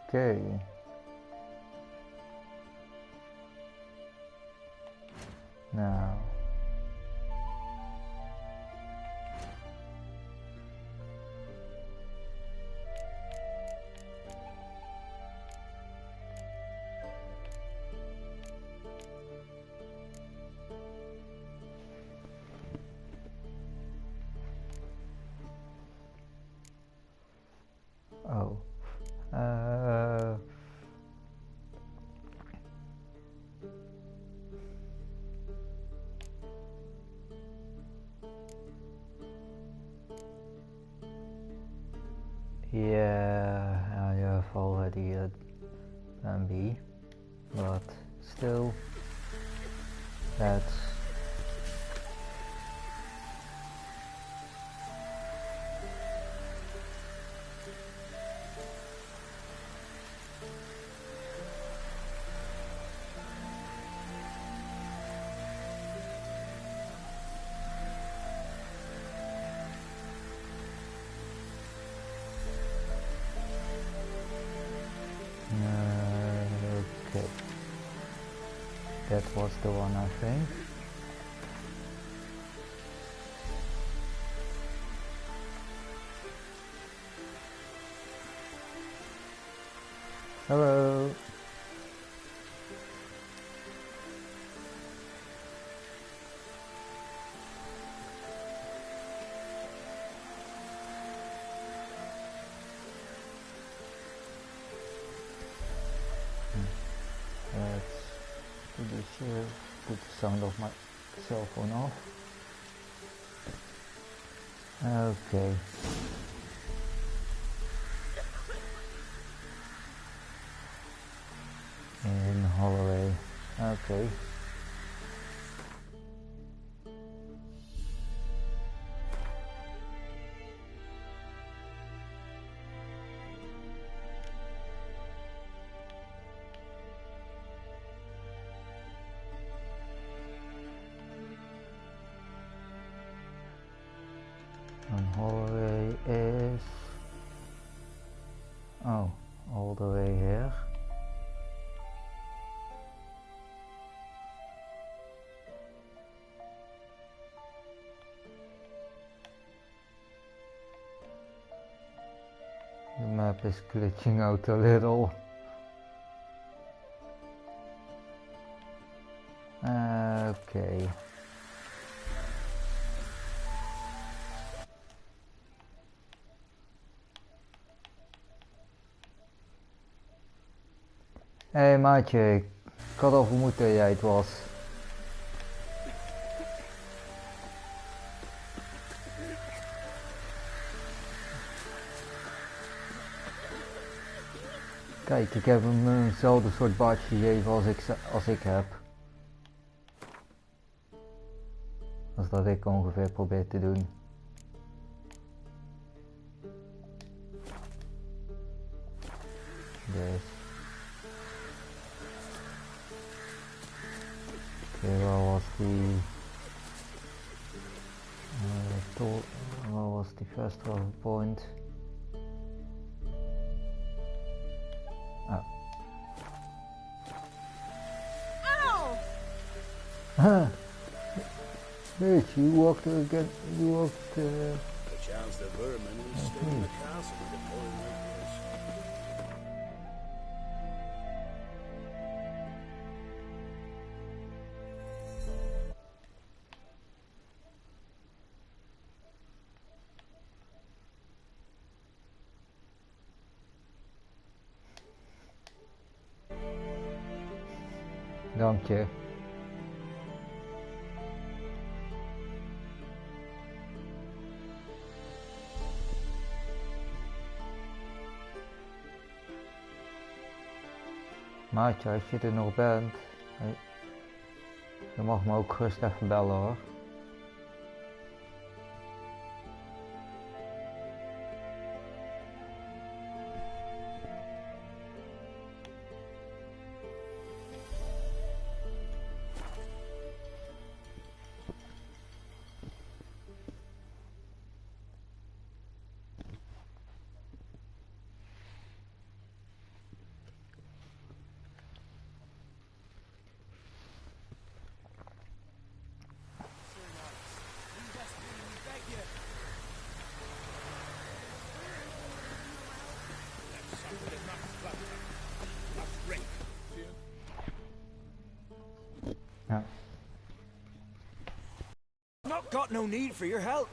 Okay. Now. Oh. Yeah, I have already a plan B, but still, that's okay. That was the one, I think. Hello. Let's put this here, put the sound of my cell phone off. Okay. In Holloway. Okay. And Holloway is all the way here. The map is glitching out a little. Okay. Hé maatje, ik had al vermoed dat jij het was. Kijk, ik heb hem eenzelfde soort badge gegeven als ik heb. Als dat ik ongeveer probeer te doen. Dus. Oké, waar was die... waar was die first travel point? Huh. Bitch, you walked again. You walked. Perchance the vermin will stay in the castle with the boiling liquids. Dank je. Maatje, als je er nog bent, je mag me ook gerust even bellen hoor. Got no need for your help.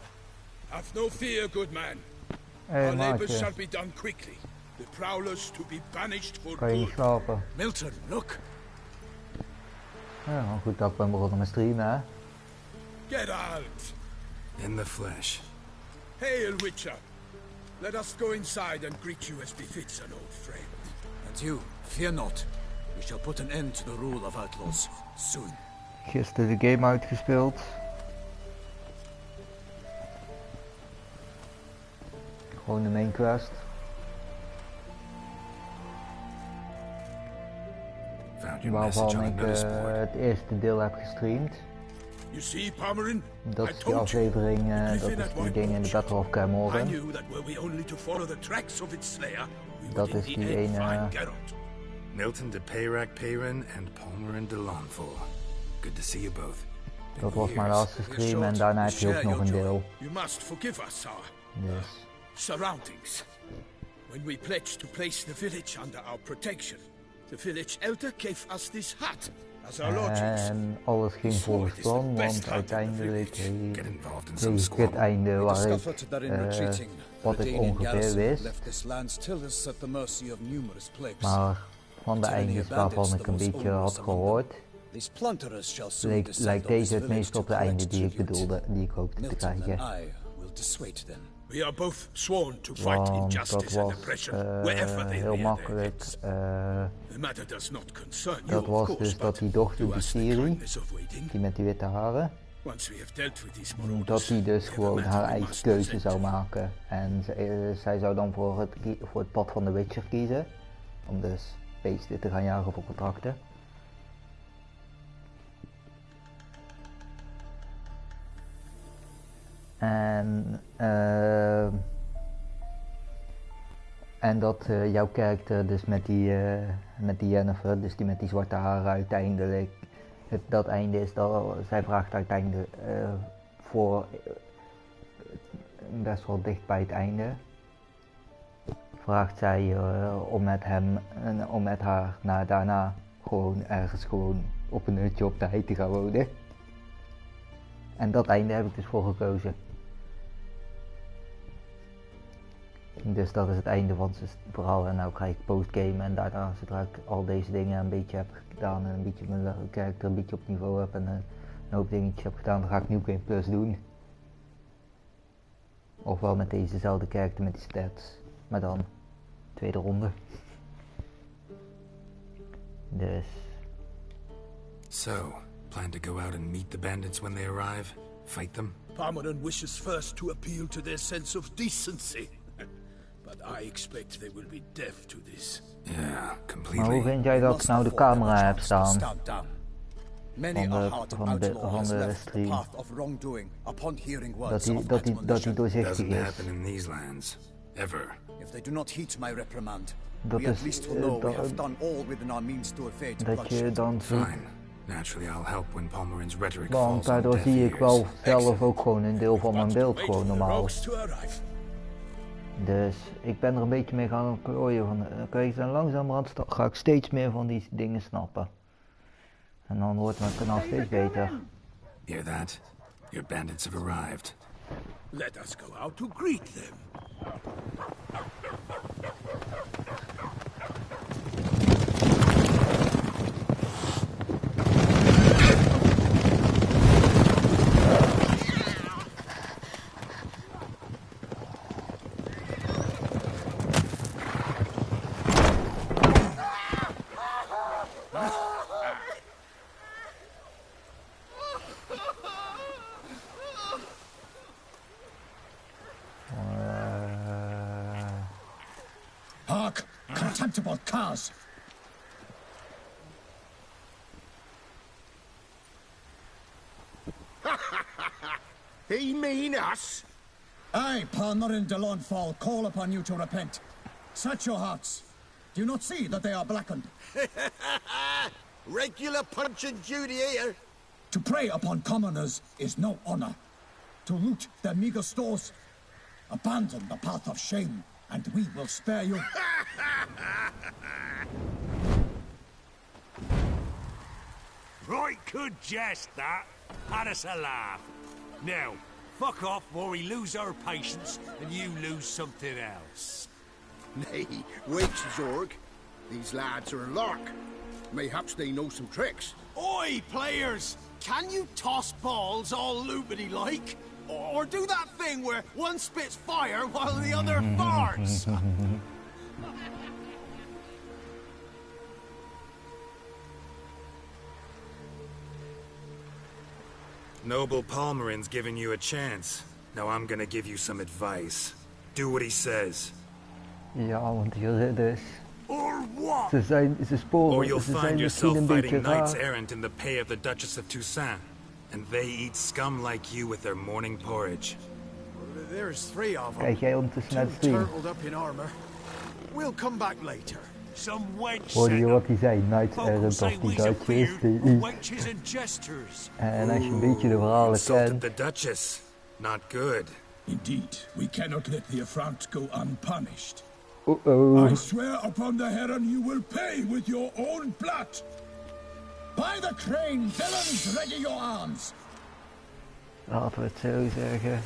Have no fear, good man. Hé, Our labors maatje. shall be done quickly. The prowlers to be banished for Kan je niet good. slapen? Milton, look. Ja, maar goed dat ik ben begonnen met streamen, hè. Geralt! In the flesh. Hail, Witcher! Let us go inside and greet you as befits an old friend. And you, fear not. We shall put an end to the rule of outlaws soon. Gisteren de game uitgespeeld. Gewoon de main quest. Found your message Waarvan on ik the notice board. het eerste deel heb gestreamd. You see, Pomerin? Dat I is die told you. aflevering, The dat griffin is at die White ding in de Watch. Battle of I Cameron. knew that were we only to follow the tracks of its slayer, we Dat would in is the die end ene- find Geralt. Milton de Peyrac Peyran and Palmerin de Lawnful. Good to see you both. Dat was mijn laatste stream en daarna heb je ook nog een deel. You must forgive us, sir. Dus Surroundings. When we pledged to place the village under our protection, the village elder gave us this hut as our lodgings. en alles ging volgens plan, want uiteindelijk Get involved in some kreeg ik het squabble. einde We waar ik discovered that in retreating, wat the ik Danian ongeveer garrison wist, left this land still is at the mercy of numerous plagues. maar van de eindes waarvan ik een beetje had gehoord, These plunderers shall soon lijkt descend on deze this het meest village op de to einde collect die ik tribute. bedoelde, die ik hoopte te Milton and krijgen. I will dissuade them. We are both sworn to fight Want dat injustice and was oppression wherever they heel lay their makkelijk. heads. The matter does not concern you, Dat of was course, dus dat but die dochter, do die us the Siri, kindness of waiting. die met die witte haren, Once we have dealt with these marauders, dat die dus we have a gewoon matter haar we eigen must keuze present. zou maken. En zij zou dan voor het pad van de Witcher kiezen, om dus beesten te gaan jagen voor contracten. En dat jouw karakter dus met die Jennifer, dus die met die zwarte haren uiteindelijk, dat einde is dat zij vraagt uiteindelijk voor best wel dicht bij het einde, vraagt zij om met haar daarna gewoon ergens op een hutje op de hei te gaan wonen. En dat einde heb ik dus voor gekozen. Dus dat is het einde van het verhaal en nu krijg ik postgame en daarna zodra ik al deze dingen een beetje heb gedaan en een beetje mijn karakter een beetje op niveau heb en een hoop dingetjes heb gedaan, dan ga ik New Game Plus doen. Ofwel met dezezelfde karakter met die stats, maar dan tweede ronde. Dus. So, plan to go out and meet the bandits when they arrive? Fight them? Pomerin wishes first to appeal to their sense of decency. But I expect they will be deaf to this. Yeah, Maar hoe completely. vind jij dat ik nou de camera heb staan? Many Van are de- hearted van de- outlaw van has de left the stream. path of wrongdoing upon hearing Dat words hij of dat hij admonition. doorzichtig Doesn't is. happen in these lands. Ever. If they do not heed my reprimand, Dat we at is, least will know we dat- have done all within our means to evade Dat je bloodshed. dan ziet, Fine. Naturally, I'll help when Palmerin's rhetoric want falls on daardoor deaf zie ik ears. wel zelf ook gewoon een deel van mijn But to beeld wait gewoon for the normaal. rogues to arrive. Dus ik ben er een beetje mee gaan klooien van, kijk, en langzamerhand ga ik steeds meer van die dingen snappen. En dan wordt mijn kanaal steeds beter. Hear that? Your bandits have arrived. Let us go out to greet them. Hark, contemptible curs! He mean us? I, Palmerin de Lawnfall, call upon you to repent. Search your hearts. Do you not see that they are blackened? Regular punch and duty here. To prey upon commoners is no honor. To loot their meager stores, abandon the path of shame, and we will spare you. Right good jest, that. Had us a laugh. Now, fuck off or we lose our patience and you lose something else. Nay, wait, Zorg. These lads are a lark. Mayhaps they know some tricks. Oi, players! Can you toss balls all loopity-like? Or do that thing where one spits fire while the other farts? Noble Palmerin's giving you a chance. Now I'm gonna give you some advice. Do what he says. Ja, want dus... Or what? Ze sporen, Or you'll ze zijn find misschien yourself een beetje fighting knights raar. errant in the pay of the Duchess of Toussaint. And they eat scum like you with their morning porridge. There's 3 of them. Kijk jij ondertussen naar de stream? Turtled up in armor. We'll come back later. Some wench Hoorde je set wat up. hij zei? Knights Folk will errant say of die we's a Duitse is beard, die... wenches and jesters. En als je een beetje de verhalen Insulted kent... the Duchess. Not good. Indeed, we cannot let the affront go unpunished. Uh-oh. I swear upon the heron you will pay with your own blood. By the crane, villains, ready your arms. Laten we het zo zeggen.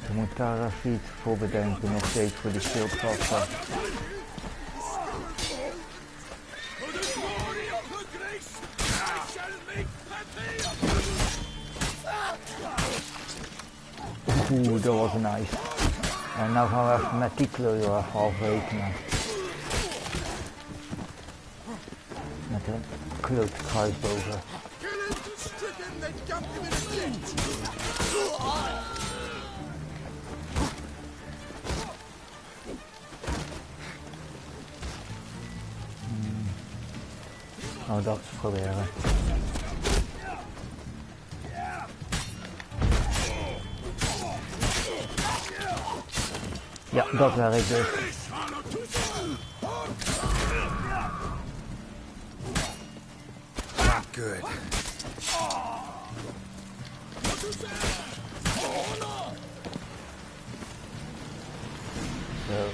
Je moet daar even iets voor bedenken, nog steeds voor die schildgasten. Oeh, dat was nice. En nou gaan we even met die kleur even half rekenen. Met een klote kruisbogen. Oh, dat proberen. Ja, dat werkt dus. Not good. Zo.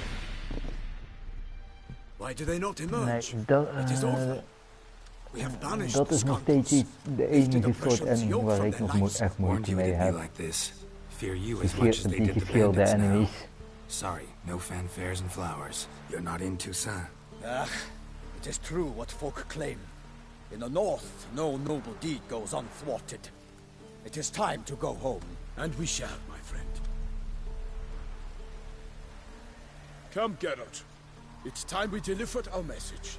Why do they not Nee, emerge? dat, It is over. We have banished dat the is nog scoundrels. steeds de enige soort ending waar ik nog echt Warned moeite you mee it'd be heb. like this. Fear you as much as they Die did the geskilde bandits now. enemies. Sorry, no fanfares and flowers. You're not in Toussaint. It is true what folk claim. In the north, no noble deed goes unthwarted. It is time to go home. And we shall, my friend. Come, Geralt. It's time we delivered our message.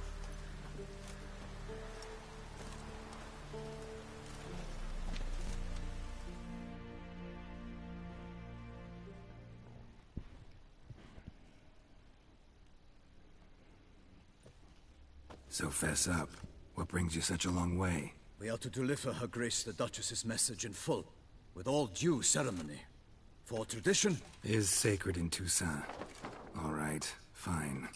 So fess up. What brings you such a long way? We are to deliver Her Grace the Duchess's message in full, with all due ceremony. For tradition Is sacred in Toussaint. All right, fine.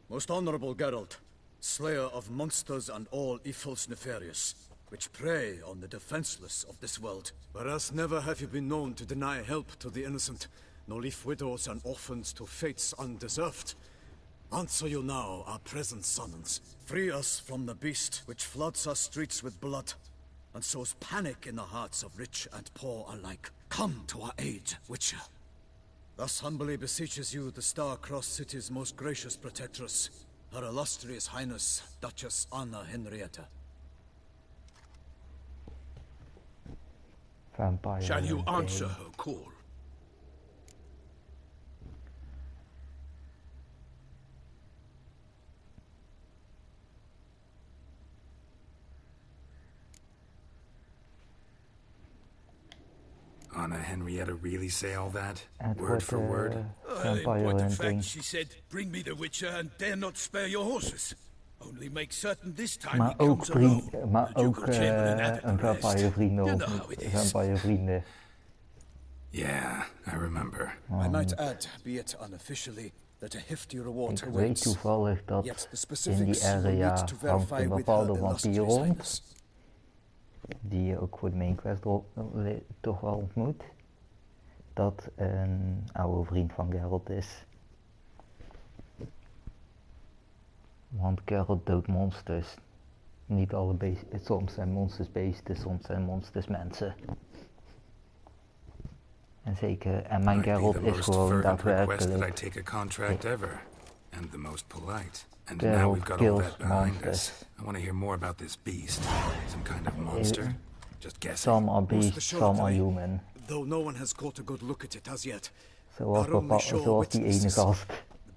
Most honorable Geralt, slayer of monsters and all evils nefarious, which prey on the defenseless of this world. Whereas never have you been known to deny help to the innocent, nor leave widows and orphans to fates undeserved. Answer you now our present summons. Free us from the beast which floods our streets with blood, and sows panic in the hearts of rich and poor alike. Come to our aid, Witcher. Thus humbly beseeches you the Star-Crossed City's most gracious protectress, Her Illustrious Highness, Duchess Anna Henrietta. Vampire. Shall you answer her call? Donna Henrietta really say all that? Het Word wordt for word? In vampire point of hunting. fact, she said, bring me the Witcher and dare not spare your horses. Only make certain this time Maar he ook, comes alone. maar The ook Ducal Chamberlain added een the rest. vampire vrienden You of know how it is. vampire vrienden. Yeah, I remember. I might add, be it unofficially, that a hefty reward Ik weet awaits. toevallig dat Yet the in die specifics you area need to hangt verify een with bepaalde her vampier illustrious rond, highness. die je ook voor de main quest toch wel ontmoet, dat een oude vriend van Geralt is. Want Geralt doodt monsters. Niet alle beesten, soms zijn monsters beesten, soms zijn monsters mensen. En zeker, en mijn Might be Geralt the is most gewoon fervent request that I daadwerkelijk. take a contract ever. And the most polite. And Geralt now we've got all kills that behind us. monsters. I want to hear more about this beast. Some kind of monster? Just guessing. Some are Most beasts, some are assuredly, human. though no one has caught a good look at it as yet. Zoals, Our only sure zoals die ene witnesses. gast.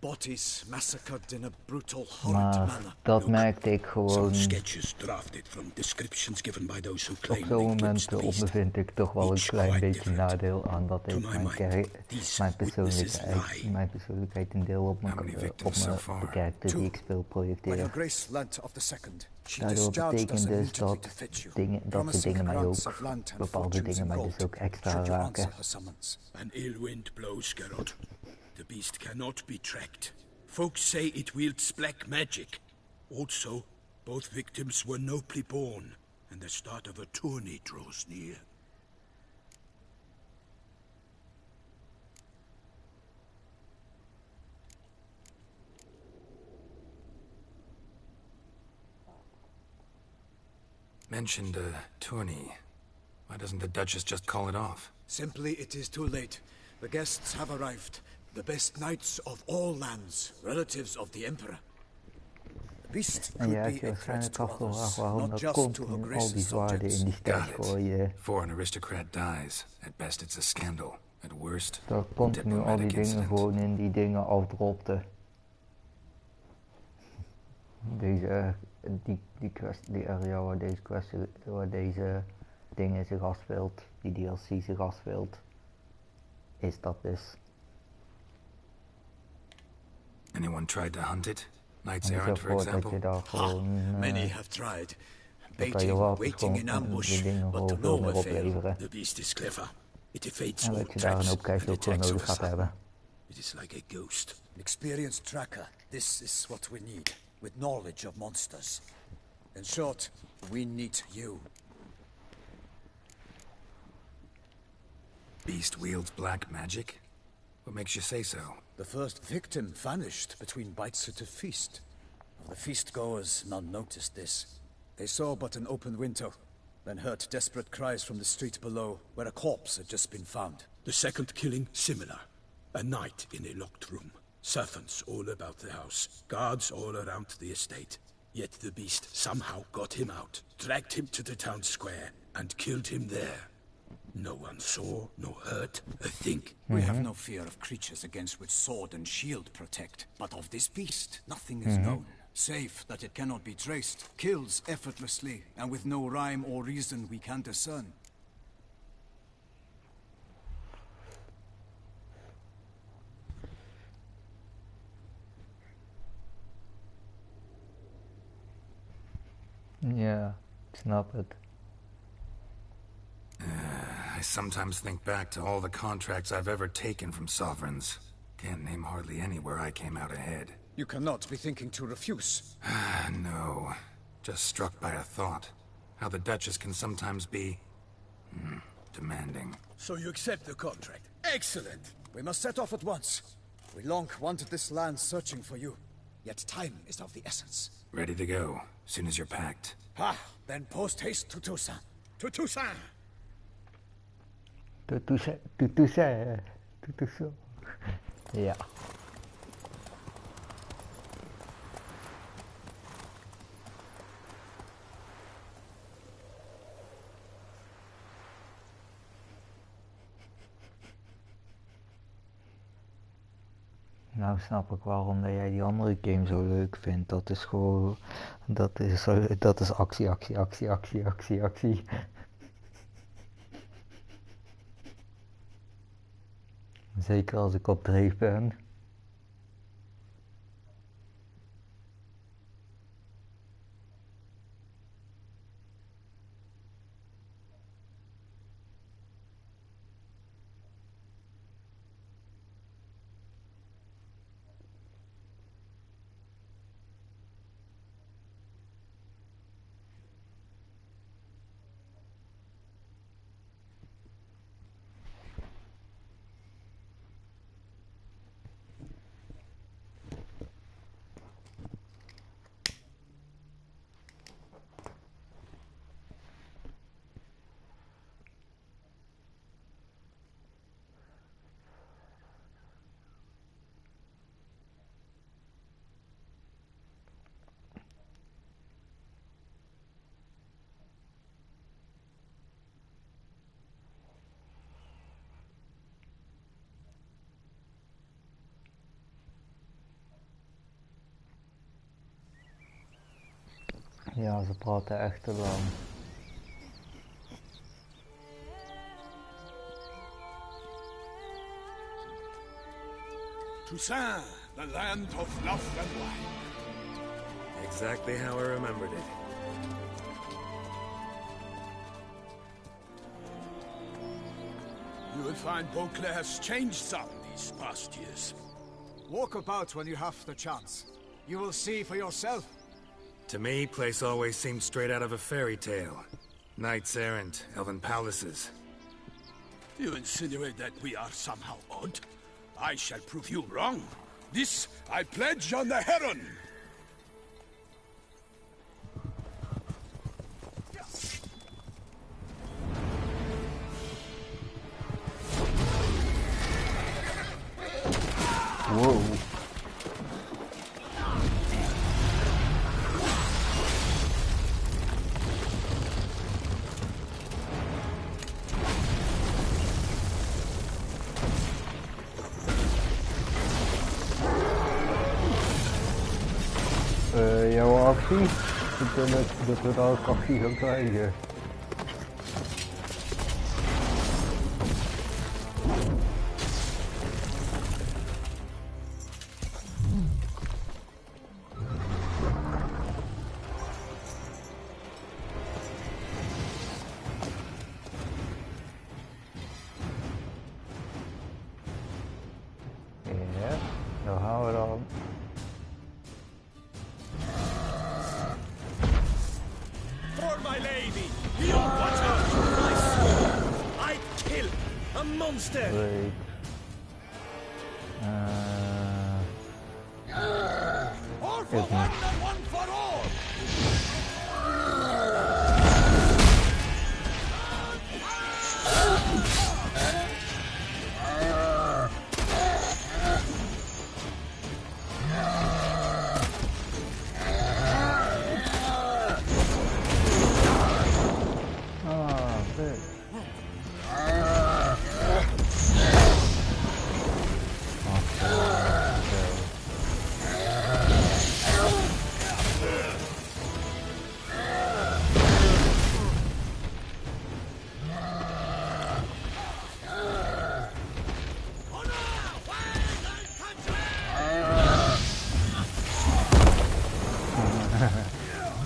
Bodies massacred in a brutal, horrid Maar manner. dat merkte ik gewoon. Some sketches drafted from descriptions given by those who Op claim zo'n they moment glimpsed the beast. ondervind ik toch wel een Each klein quite beetje different. nadeel aan dat To ik my mijn, mind, these witnesses lie. mijn persoonlijkheid een deel op How many victims so mijn far? de karakter die ik speel When projecteer. your grace learnt of the second, she Daardoor discharged us betekent dus immediately dat to fetch you, dat soort promising dingen mij grants ook, of land and bepaalde fortunes dingen in mij dus gold, ook extra should you raken. answer her summons. An ill wind blows, Geralt. The beast cannot be tracked. Folks say it wields black magic. Also, both victims were nobly born, and the start of a tourney draws near. Mentioned a tourney. Why doesn't the Duchess just call it off? Simply, it is too late. The guests have arrived. The best knights of all lands, relatives of the Emperor. The beast En could je had be je a threat waarschijnlijk to afgevraagd others, waarom not dat just komt to her nu al die grace's zwaarden in subjects. die stad Got it. gooien. For an aristocrat dies, at best it's a scandal. At worst, Dat continu al die diplomatic dingen incident. gewoon in die dingen afdropte. Deze, die area waar deze dingen zich afspeelt, die DLC zich afspeelt, is dat dus. Anyone tried to hunt it? Knights En errant, zo for voort dat je example? daar gewoon, Many have tried. dat je Baiting, water waiting in gewoon ambush, die dingen but to gewoon veel no meer avail. opleveren. The beast is clever. It evades En all dat je daar een traps hoop cash and ook voor attacks nodig of a gaat sudden. hebben. It is like a ghost. An experienced tracker. This is what we need, with knowledge of monsters. In short, we need you. Beast wields black magic? What makes you say so? The first victim vanished between bites at a feast. Of the feast-goers, none noticed this. They saw but an open window, then heard desperate cries from the street below, where a corpse had just been found. The second killing, similar. A night in a locked room. Servants all about the house. Guards all around the estate. Yet the beast somehow got him out, dragged him to the town square, and killed him there. No one saw, nor heard a thing. We have no fear of creatures against which sword and shield protect, but of this beast, nothing is known. Save that it cannot be traced, kills effortlessly, and with no rhyme or reason we can discern. Ja, ik snap het. I sometimes think back to all the contracts I've ever taken from sovereigns. Can't name hardly any where I came out ahead. You cannot be thinking to refuse. No. Just struck by a thought. How the Duchess can sometimes be... demanding. So you accept the contract. Excellent! We must set off at once. We long wanted this land searching for you. Yet time is of the essence. Ready to go, soon as you're packed. Ha! Then post haste to Toussaint. To Toussaint! Toussaint. Ja. Nou snap ik waarom dat jij die andere game zo leuk vindt. Dat is gewoon... Dat is actie. Zeker als ik op dreef ben. Ja, ze praten echt te lang. Toussaint, the land of love and wine. Exactly how I remembered it. You will find Beauclair has changed some these past years. Walk about when you have the chance. You will see for yourself. To me, place always seemed straight out of a fairy tale. Knights errant, elven palaces. You insinuate that we are somehow odd? I shall prove you wrong. This I pledge on the Heron. Wow. Jouw actie? Dat we daar ook actie gaan krijgen. Ja, daar gaan we dan. For my lady! You watch out! I kill a monster! Wait. All for one and one for all!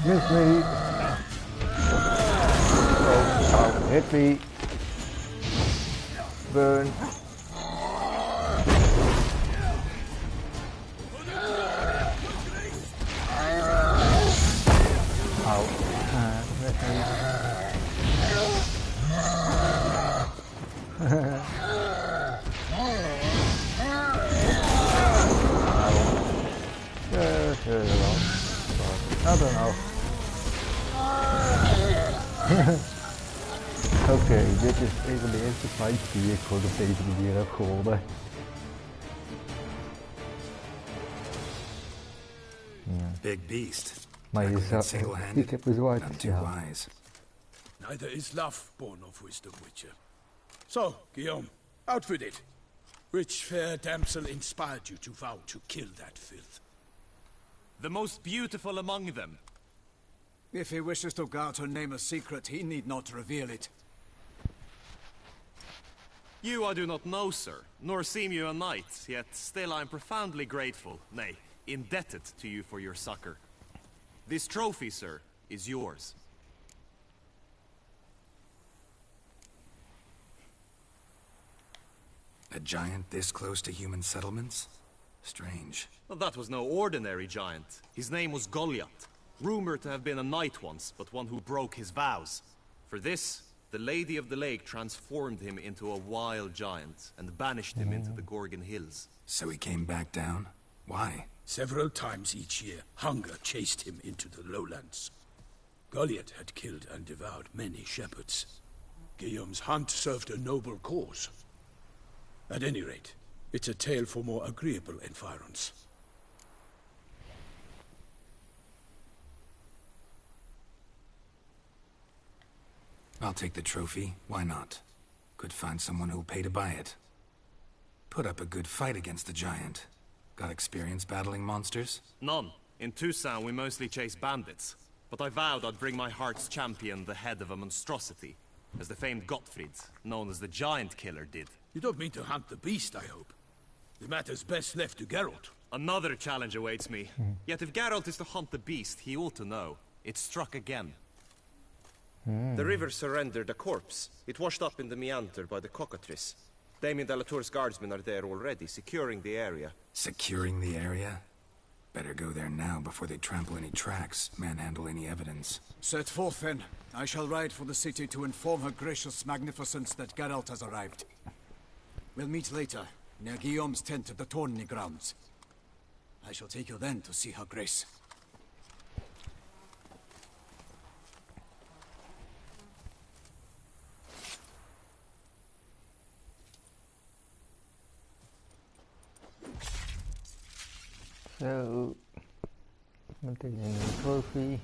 Miss me. Oh, hit me. Burn. Ow. Miss me. I don't know. Oké, dit is een van de eerste fights die ik gewoon op deze manier heb gewonnen. Ja. Big beast. Maar je zou... Ik heb een zwart. Not too Ja. wise. Neither is love born of wisdom, Witcher. So, Guillaume, out with it. Which fair damsel inspired you to vow to kill that filth? The most beautiful among them. If he wishes to guard her name a secret, he need not reveal it. You I do not know, sir, nor seem you a knight, yet still I am profoundly grateful, nay, indebted to you for your succor. This trophy, sir, is yours. A giant this close to human settlements? Strange. Well, that was no ordinary giant. His name was Goliath, rumored to have been a knight once, but one who broke his vows. For this, the Lady of the Lake transformed him into a wild giant and banished him into the Gorgon Hills. So he came back down? Why? Several times each year, hunger chased him into the lowlands. Goliath had killed and devoured many shepherds. Guillaume's hunt served a noble cause. At any rate, it's a tale for more agreeable environs. I'll take the trophy. Why not? Could find someone who'll pay to buy it. Put up a good fight against the giant. Got experience battling monsters? None. In Toussaint we mostly chase bandits. But I vowed I'd bring my heart's champion the head of a monstrosity, as the famed Gottfried, known as the Giant Killer, did. You don't mean to hunt the beast, I hope. The matter's best left to Geralt. Another challenge awaits me. Yet if Geralt is to hunt the beast, he ought to know. It struck again. The river surrendered a corpse. It washed up in the meander by the cockatrice. Damien Delatour's guardsmen are there already, securing the area. Securing the area? Better go there now before they trample any tracks, manhandle any evidence. Set forth then. I shall ride for the city to inform her gracious magnificence that Geralt has arrived. We'll meet later, near Guillaume's tent at the Tourney grounds. I shall take you then to see her grace. Zo, meteen een trophy.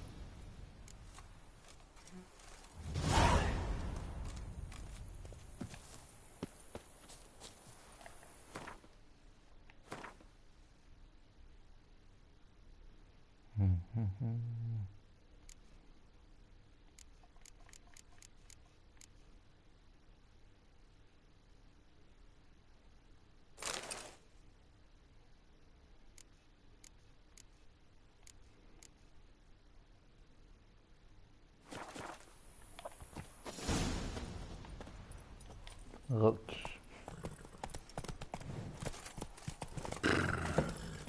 Rook.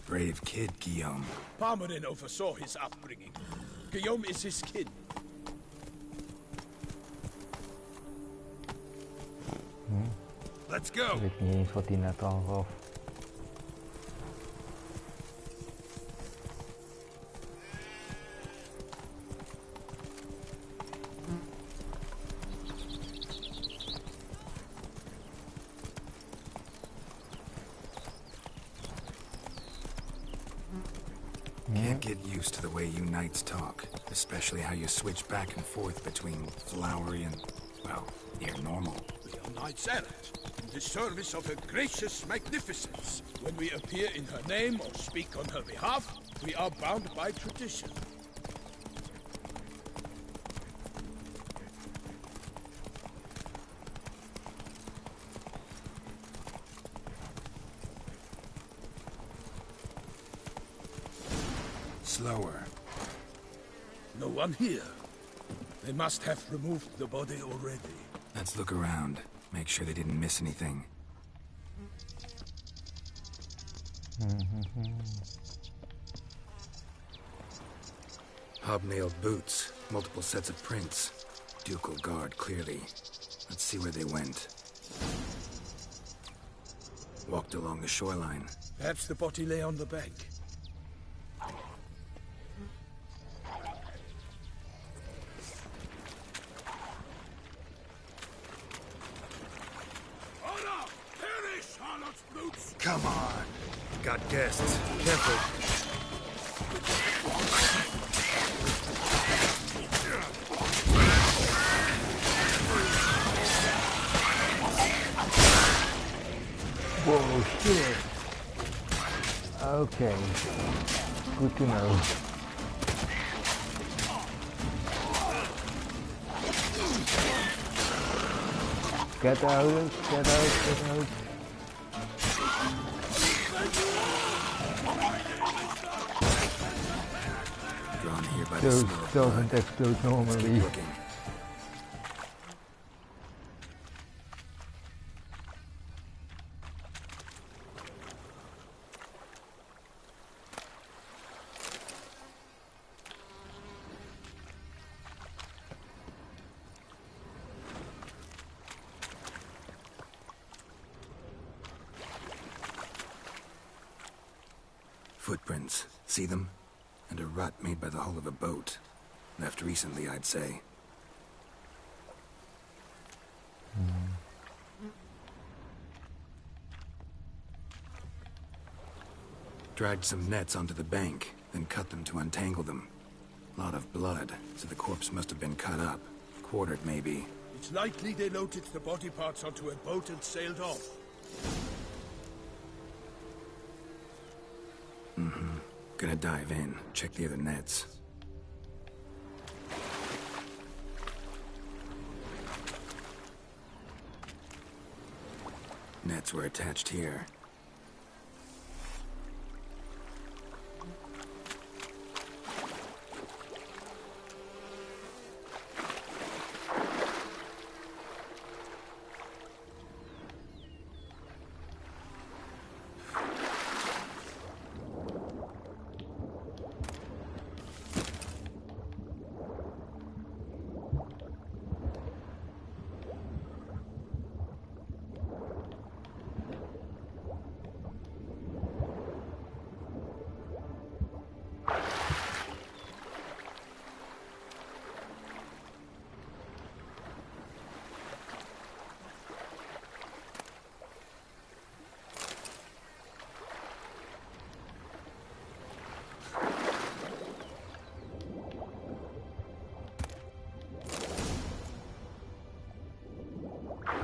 Brave kid, Guillaume. Parmerin oversaw his upbringing. Guillaume is his kin. Let's go. Ik weet niet eens wat hij net al gaf. Can't get used to the way you knights talk, especially how you switch back and forth between flowery and, well, near normal. We are knights errant, in the service of her gracious magnificence. When we appear in her name or speak on her behalf, we are bound by tradition. Slower. No one here. They must have removed the body already. Let's look around. Make sure they didn't miss anything. Hobnailed boots, multiple sets of prints. Ducal guard, clearly. Let's see where they went. Walked along the shoreline. Perhaps the body lay on the bank. Come on. Got guests. Careful. Whoa, shit. Okay. Good to know. Get out, get out, get out. Drawn here by the smell of Doesn't blood. explode Let's normally. keep looking. Footprints. See them? And a rut made by the hull of a boat. Left recently, I'd say. Dragged some nets onto the bank, then cut them to untangle them. Lot of blood, so the corpse must have been cut up. Quartered, maybe. It's likely they loaded the body parts onto a boat and sailed off. Gonna dive in, check the other nets. Nets were attached here.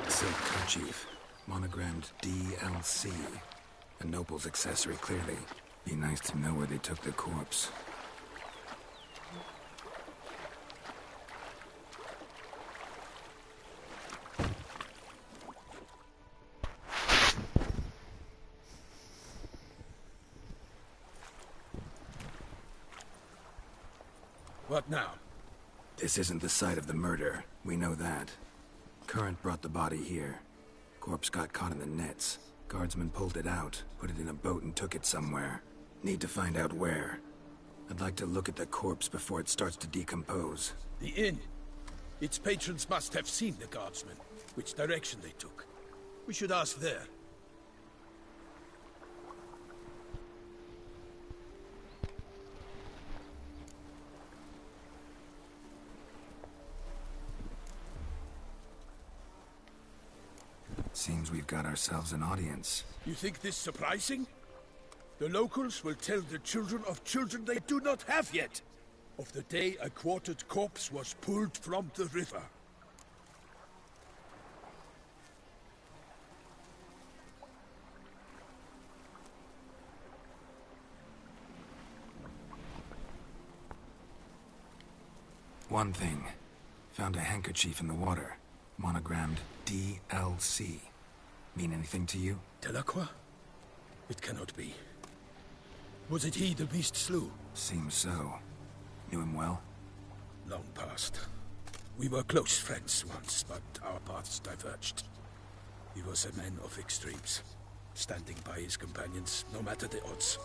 Silk kerchief, monogrammed DLC. A noble's accessory, clearly. Be nice to know where they took the corpse. What now? This isn't the site of the murder. We know that. Current brought the body here. Corpse got caught in the nets. Guardsmen pulled it out, put it in a boat and took it somewhere. Need to find out where. I'd like to look at the corpse before it starts to decompose. The inn. Its patrons must have seen the guardsmen, which direction they took. We should ask there. Seems we've got ourselves an audience. You think this surprising? The locals will tell the children of children they do not have yet, of the day a quartered corpse was pulled from the river. One thing. Found a handkerchief in the water. Monogrammed DLC. Mean anything to you? Delacroix? It cannot be. Was it he the beast slew? Seems so. Knew him well? Long past. We were close friends once, but our paths diverged. He was a man of extremes, standing by his companions, no matter the odds.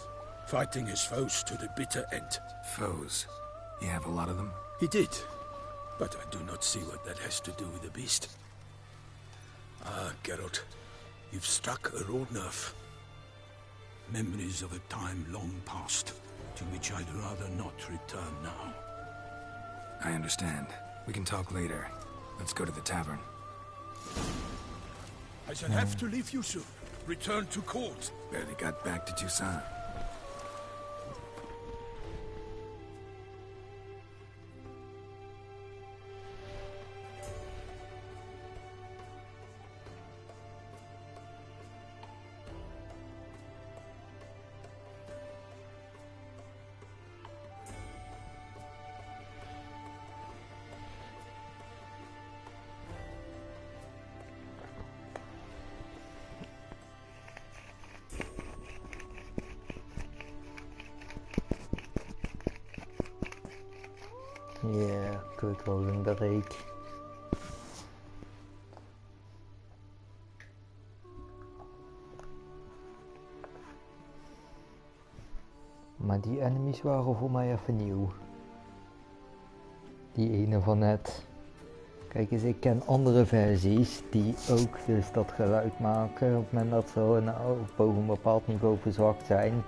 Fighting his foes to the bitter end. Foes? You have a lot of them? He did, but I do not see what that has to do with the beast. Ah, Geralt, you've struck a raw nerve. Memories of a time long past, to which I'd rather not return now. I understand. We can talk later. Let's go to the tavern. I shall have to leave you soon. Return to court. Barely got back to Toussaint. Kruidrolling de reek. Maar die enemies waren voor mij even nieuw. Die ene van net. Kijk eens, ik ken andere versies die ook dus dat geluid maken op het moment dat ze nou, boven een bepaald niveau verzwakt zijn.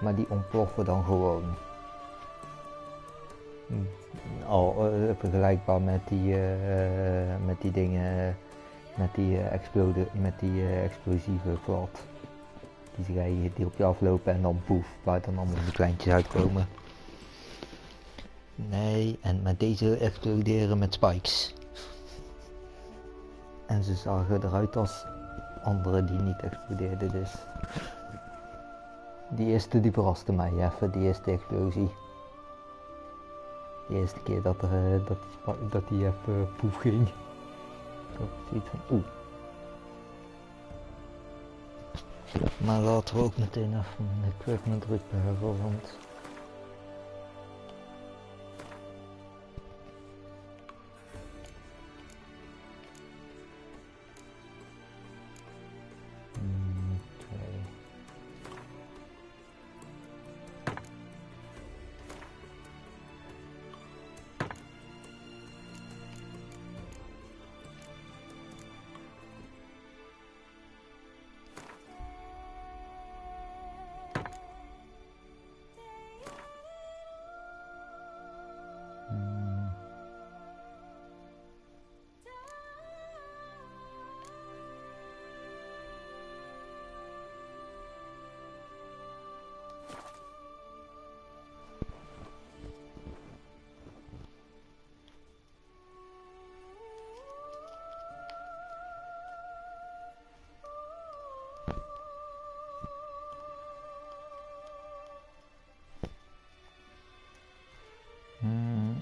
Maar die ontploffen dan gewoon. Al vergelijkbaar met die dingen, met die explosieve vlat. Die op je aflopen en dan poef, waar dan allemaal die kleintjes uitkomen. Nee, en met deze exploderen met spikes. En ze zagen eruit als andere die niet explodeerden, dus. Die eerste die verraste mij even, die eerste explosie. De eerste keer dat die even poef ging. Dat zoiets van oeh. Maar laten we ook meteen even mijn equipment repairen, want...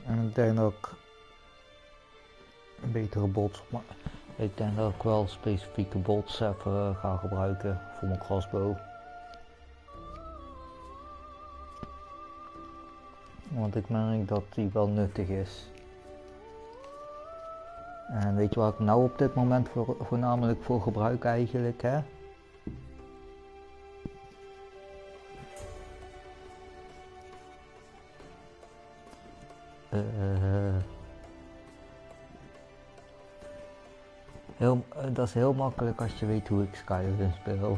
En ik denk dat ik een betere bots, maar ik denk dat ik wel specifieke bots even ga gebruiken voor mijn crossbow. Want ik merk dat die wel nuttig is. En weet je wat ik nou op dit moment voornamelijk voor gebruik eigenlijk, hè? Dat is heel makkelijk als je weet hoe ik Skyrim speel.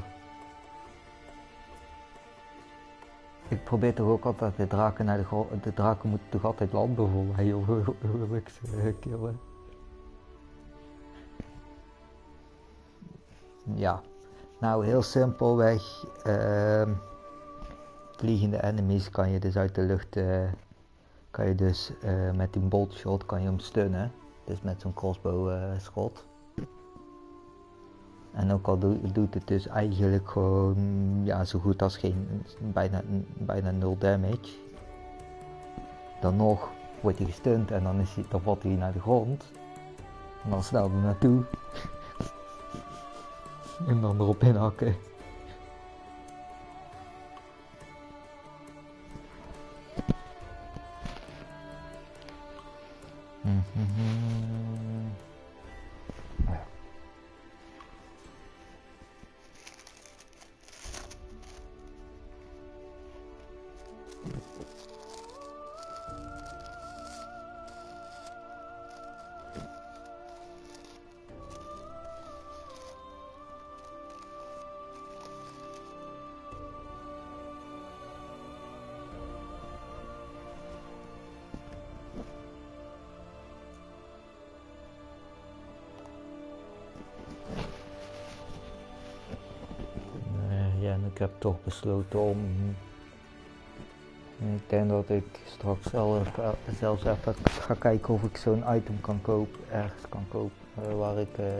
Ik probeer toch ook altijd de draken de draken moeten toch altijd land bijvoorbeeld, of wil ik ze killen. Ja, nou heel simpelweg, vliegende enemies kan je dus uit de lucht, kan je dus met die bolt shot kan je hem stunnen, dus met zo'n crossbow schot. En ook al doet het dus eigenlijk gewoon ja, zo goed als geen, bijna 0 damage. Dan nog wordt hij gestunt en dan valt hij naar de grond. En dan snel er naartoe. En dan erop inhakken. Ja, en ik heb toch besloten om... Ik denk dat ik straks zelfs even ga kijken of ik zo'n item kan kopen, ergens kan kopen, waar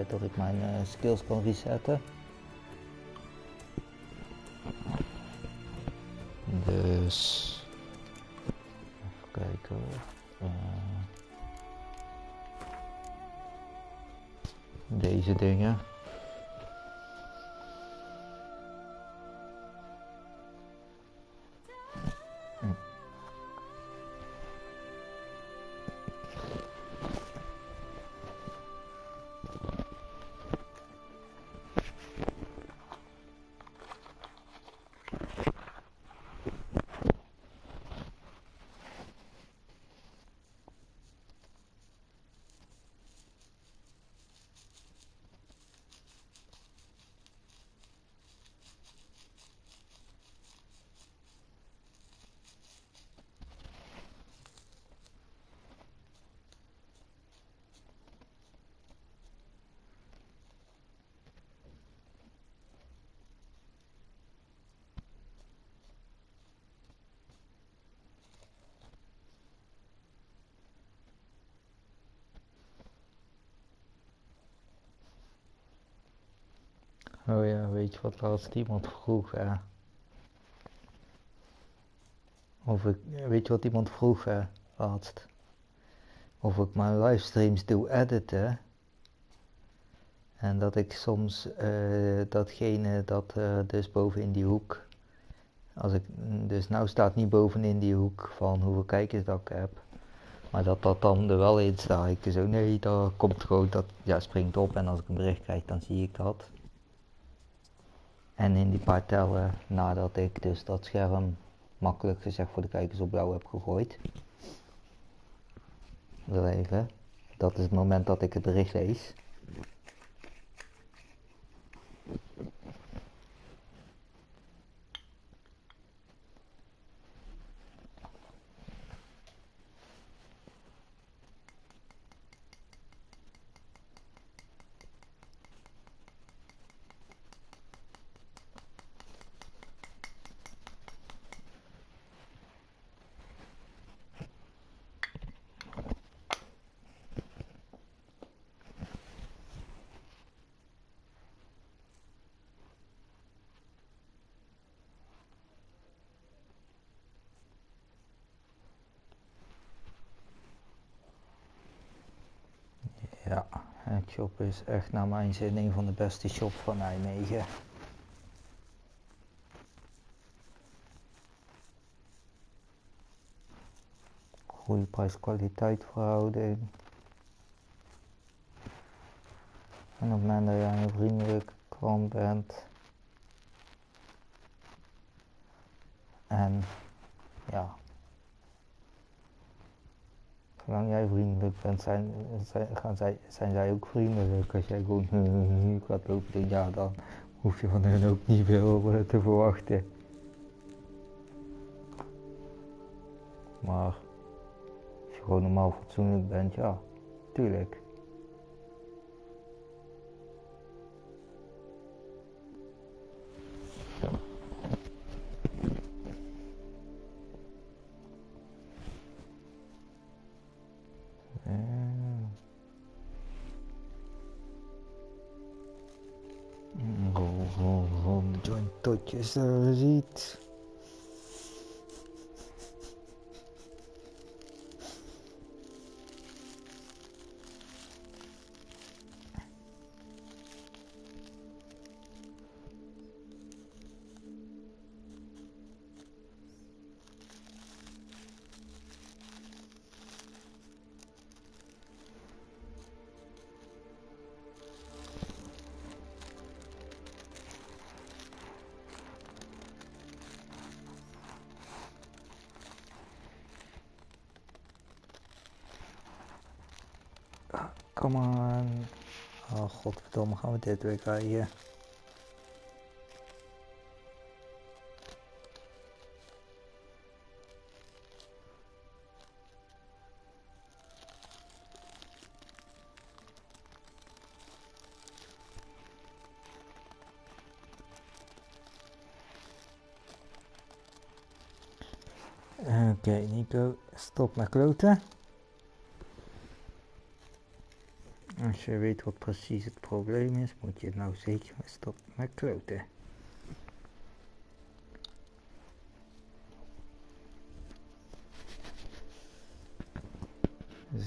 dat ik mijn skills kan resetten. Dus... Even kijken hoor. Deze dingen. Oh ja, weet je wat laatst iemand vroeg, weet je wat iemand vroeg, laatst? Of ik mijn livestreams doe editen. En dat ik soms datgene dat dus boven in die hoek, als ik, dus nou staat niet boven in die hoek van hoeveel kijkers dat ik heb. Maar dat dat dan er wel in staat. Ik zo, nee, dat komt gewoon, dat ja, springt op en als ik een bericht krijg dan zie ik dat. En in die paar tellen nadat ik dus dat scherm makkelijk gezegd voor de kijkers op blauw heb gegooid. Wel even, dat is het moment dat ik het bericht lees. Ja, het shop is echt naar mijn zin een van de beste shops van Nijmegen. Goede prijs-kwaliteit verhouding. En op het moment dat jij een vriendelijke klant bent. En ja, zolang jij vriendelijk bent, zijn zij ook vriendelijk. Als jij gewoon gaat lopen doen, ja, dan hoef je van hen ook niet veel te verwachten. Maar als je gewoon normaal fatsoenlijk bent, ja, tuurlijk. De joint totjes daar ziet. Come on. Oh godverdomme, gaan we dit weer krijgen. Oké, Nico, stop met kloten. Als je weet wat precies het probleem is, moet je nou zeker stoppen met kloten.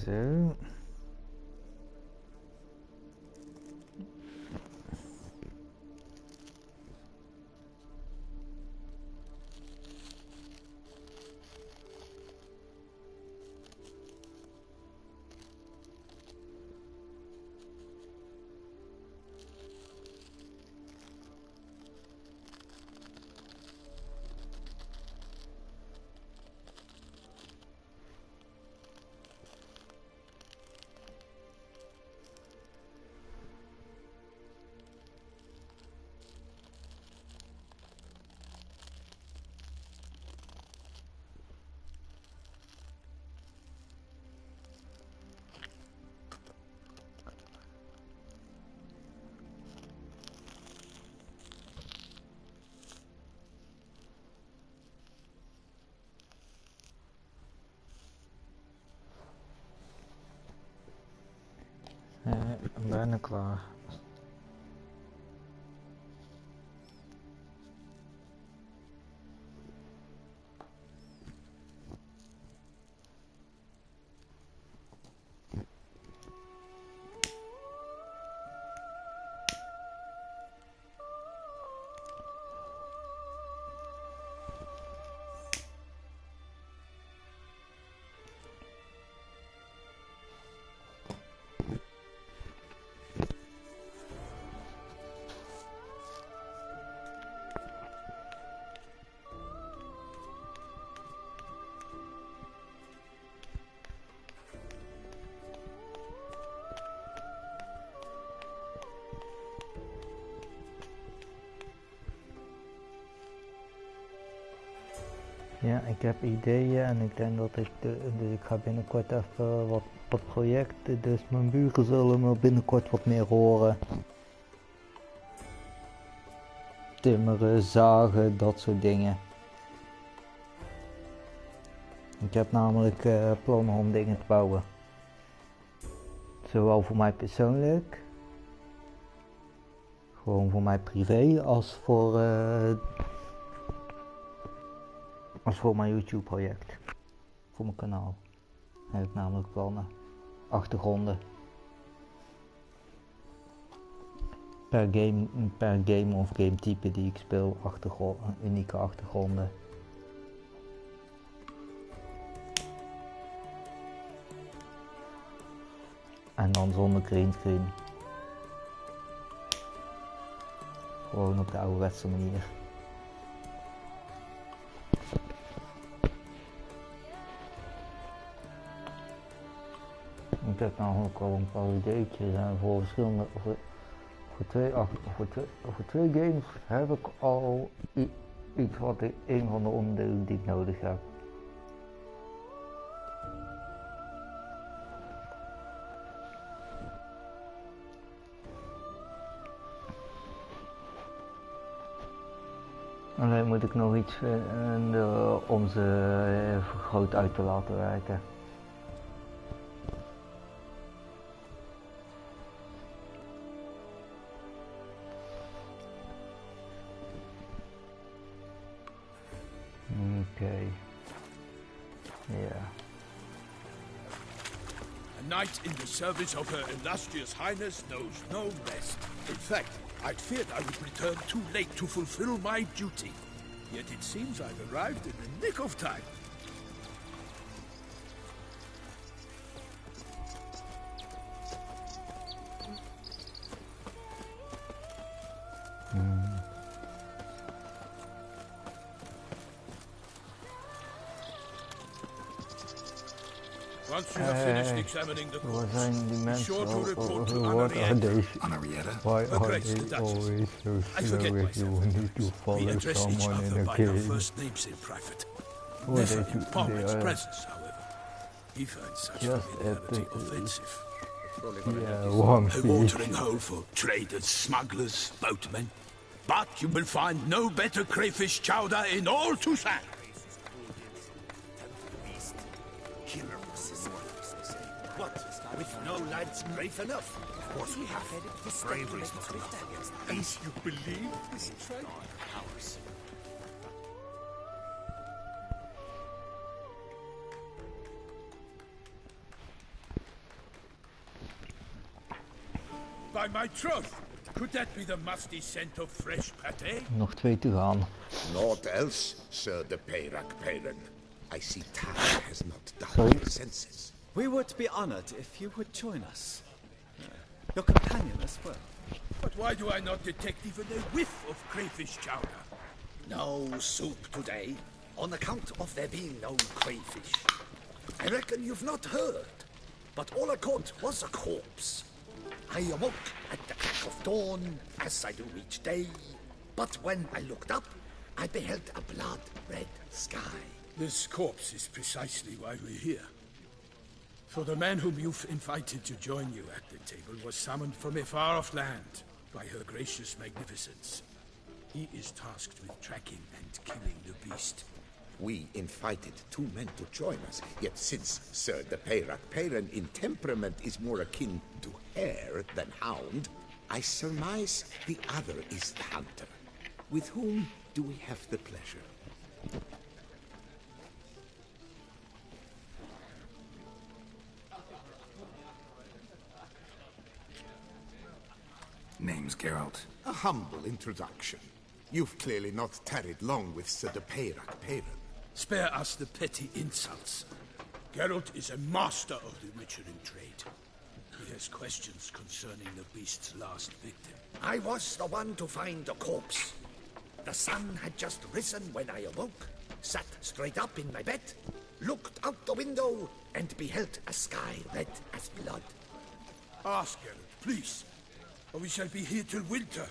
Zo. Bijna klaar. Ja, ik heb ideeën en ik denk dat dus ik ga binnenkort even wat projecten, dus mijn buren zullen me binnenkort wat meer horen. Timmeren, zagen, dat soort dingen. Ik heb namelijk plannen om dingen te bouwen. Zowel voor mij persoonlijk, gewoon voor mij privé, als voor mijn YouTube project. Voor mijn kanaal. Heb ik namelijk plannen. Achtergronden. Per game of gametype die ik speel, unieke achtergronden. En dan zonder greenscreen. Gewoon op de ouderwetse manier. Ik heb namelijk al een paar ideetjes en voor verschillende, voor twee games heb ik al iets wat een van de onderdelen die ik nodig heb. Alleen moet ik nog iets vinden om ze even groot uit te laten werken. Okay. Yeah. A knight in the service of Her Illustrious Highness knows no rest. In fact, I'd feared I would return too late to fulfill my duty. Yet it seems I've arrived in the nick of time. Once you have finished examining the corpse, be sure to report to Anarietta. Why are they always so slow if you need to follow someone in a game? First names in private. Never in Palmer's presence, however. He finds such familiarity offensive. Yeah, one A watering hole for traders, smugglers, boatmen. But you will find no better crayfish chowder in all Toussaint. What? With no lads brave enough? Of course we have. Bravery's not enough. Don't you believe this trade? Ours. By my troth, could that be the musty scent of fresh pâté? Nog 2 te gaan. Naught else, Sir de Peyrac-Peyran. I see time has not dulled your senses. We would be honored if you would join us. Your companion as well. But why do I not detect even a whiff of crayfish chowder? No soup today, on account of there being no crayfish. I reckon you've not heard, but all I caught was a corpse. I awoke at the crack of dawn, as I do each day, but when I looked up, I beheld a blood-red sky. This corpse is precisely why we're here. For the man whom you've invited to join you at the table was summoned from a far-off land by her gracious magnificence. He is tasked with tracking and killing the beast. We invited 2 men to join us, yet since Sir de Peyrac-Peyran in temperament is more akin to hare than hound, I surmise the other is the hunter. With whom do we have the pleasure? Name's Geralt. A humble introduction. You've clearly not tarried long with Sir de Peyrac-Peyran. Spare us the petty insults. Geralt is a master of the witchering trade. He has questions concerning the beast's last victim. I was the one to find the corpse. The sun had just risen when I awoke, sat straight up in my bed, looked out the window, and beheld a sky red as blood. Ask Geralt, please, or we shall be here till winter.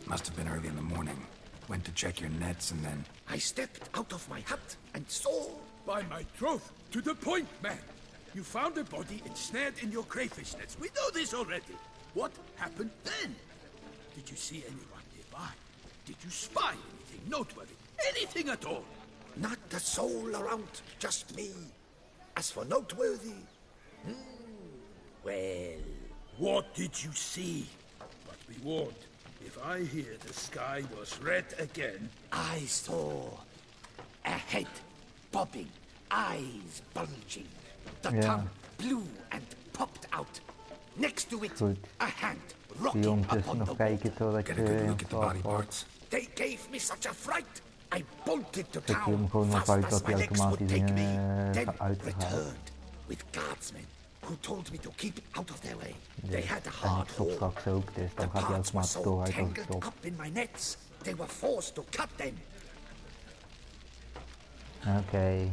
Must have been early in the morning. Went to check your nets and then... I stepped out of my hut and saw... By my troth, to the point, man. You found a body ensnared in your crayfish nets. We know this already. What happened then? Did you see anyone nearby? Did you spy anything noteworthy? Anything at all? Not a soul around, just me. As for noteworthy... well... What did you see? But be warned, if I hear the sky was red again... I saw... a head bobbing, eyes bulging. The tongue blew and popped out. Next to it, a hand rocking upon the water. Get a good look at the body parts. They gave me such a fright. I bolted to town fast as my legs would take me. Then returned with guardsmen who told me to keep out of their way. They had a hard hold. The parts were so tangled up in my nets, they were forced to cut them. Oké.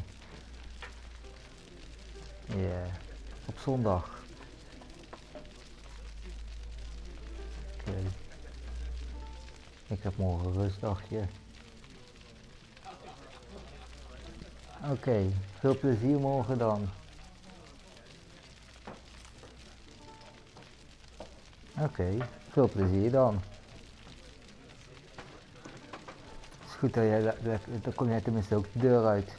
Ja. Op zondag. Oké. Ik heb morgen een rustdagje. Oké. Veel plezier morgen dan. Oké. Veel plezier dan. Het is goed dat jij... Dan kom jij tenminste ook de deur uit.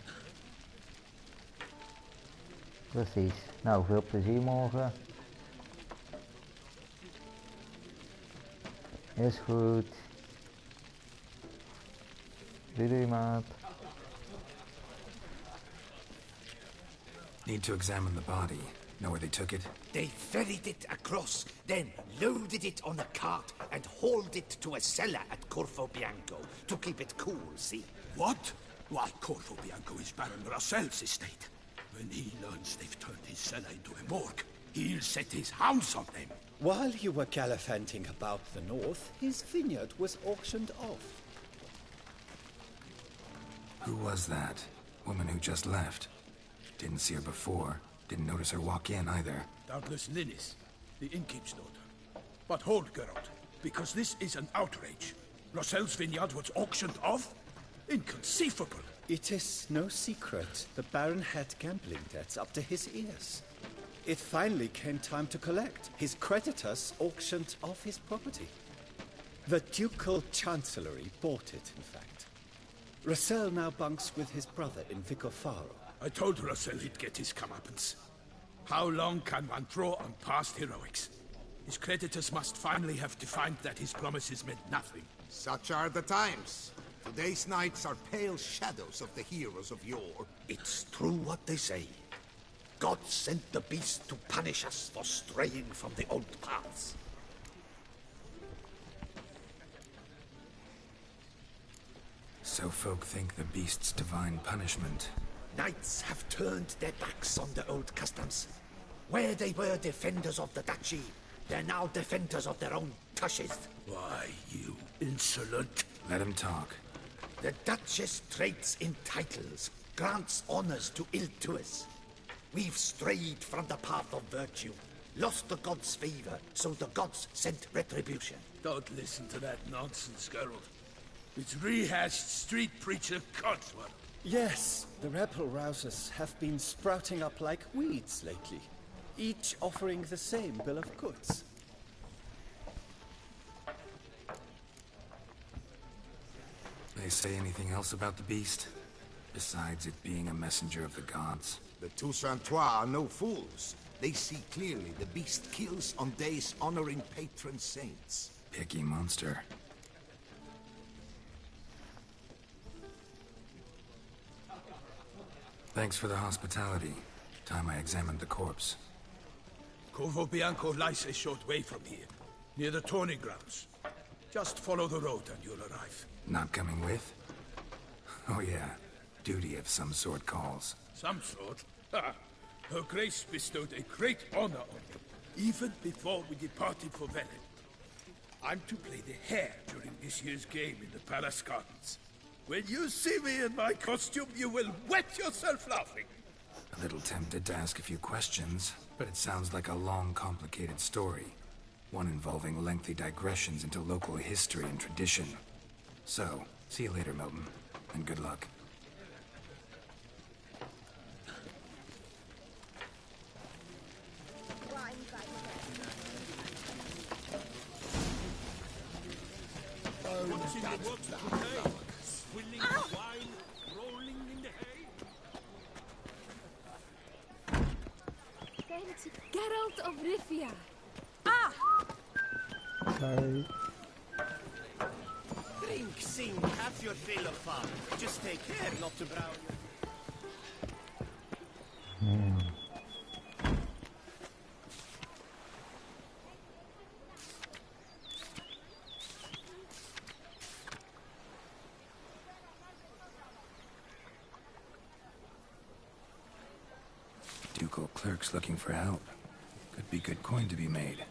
Precies. Nou, veel plezier morgen. Is goed. Doei maat. Need to examine the body. Know where they took it? They ferried it across, then loaded it on a cart and hauled it to a cellar at Corvo Bianco to keep it cool, see? What? Why, Corvo Bianco is Baron Russell's estate. When he learns they've turned his cellar into a morgue, he'll set his hounds on them. While you were gallivanting about the north, his vineyard was auctioned off. Who was that? Woman who just left. Didn't see her before. Didn't notice her walk in either. Doubtless Linnis, the innkeep's daughter. But hold, Geralt, because this is an outrage. Russell's vineyard was auctioned off? Inconceivable. It is no secret the Baron had gambling debts up to his ears. It finally came time to collect. His creditors auctioned off his property. The Ducal Chancellery bought it, in fact. Russell now bunks with his brother in Vicofaro. I told Russell he'd get his comeuppance. How long can one draw on past heroics? His creditors must finally have defined that his promises meant nothing. Such are the times. Today's knights are pale shadows of the heroes of yore. It's true what they say. God sent the beast to punish us for straying from the old paths. So folk think the beast's divine punishment. Knights have turned their backs on the old customs. Where they were defenders of the duchy, they're now defenders of their own tushes. Why, you insolent... Let him talk. The Duchess trades in titles, grants honors to ill-doers. We've strayed from the path of virtue, lost the gods' favor, so the gods sent retribution. Don't listen to that nonsense, Geralt. It's rehashed street preacher codswallop. Yes, the rebel rousers have been sprouting up like weeds lately, each offering the same bill of goods. They say anything else about the beast? Besides it being a messenger of the gods? The Toussaintois are no fools. They see clearly the beast kills on days honoring patron saints. Picky monster. Thanks for the hospitality. Time I examined the corpse. Corvo Bianco lies a short way from here, near the tourney grounds. Just follow the road and you'll arrive. Not coming with? Oh yeah, duty of some sort calls. Some sort? Ha! Her Grace bestowed a great honor on me, even before we departed for Velen. I'm to play the hare during this year's game in the palace gardens. When you see me in my costume, you will wet yourself laughing. A little tempted to ask a few questions, but it sounds like a long, complicated story. one involving lengthy digressions into local history and tradition. So, see you later, Milton, and good luck. Geralt of Rivia. Sorry. Drink, sing, have your fill of fun. Just take care not to brown your... Ducal clerks looking for help. Could be good coin to be made.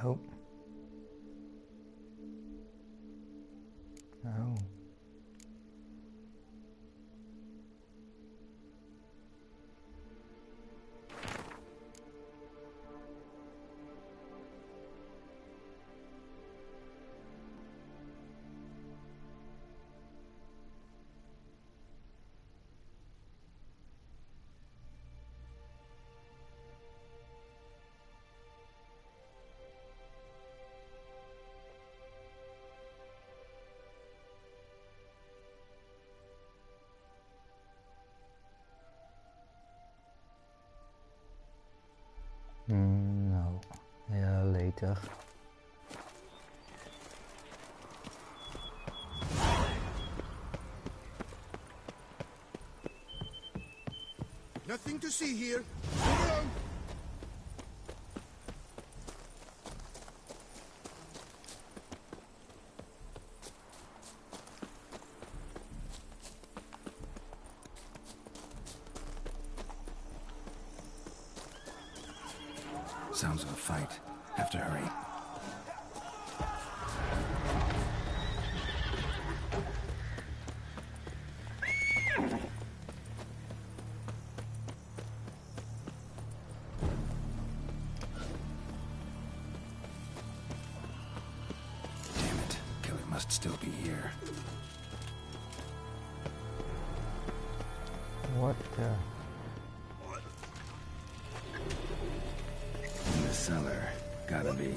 Nope. No. No. Yeah, later. Nothing to see here. Move along. Sounds of a fight. Have to hurry. Damn it. Killer must still be here. What the... In the cellar. Gotta be.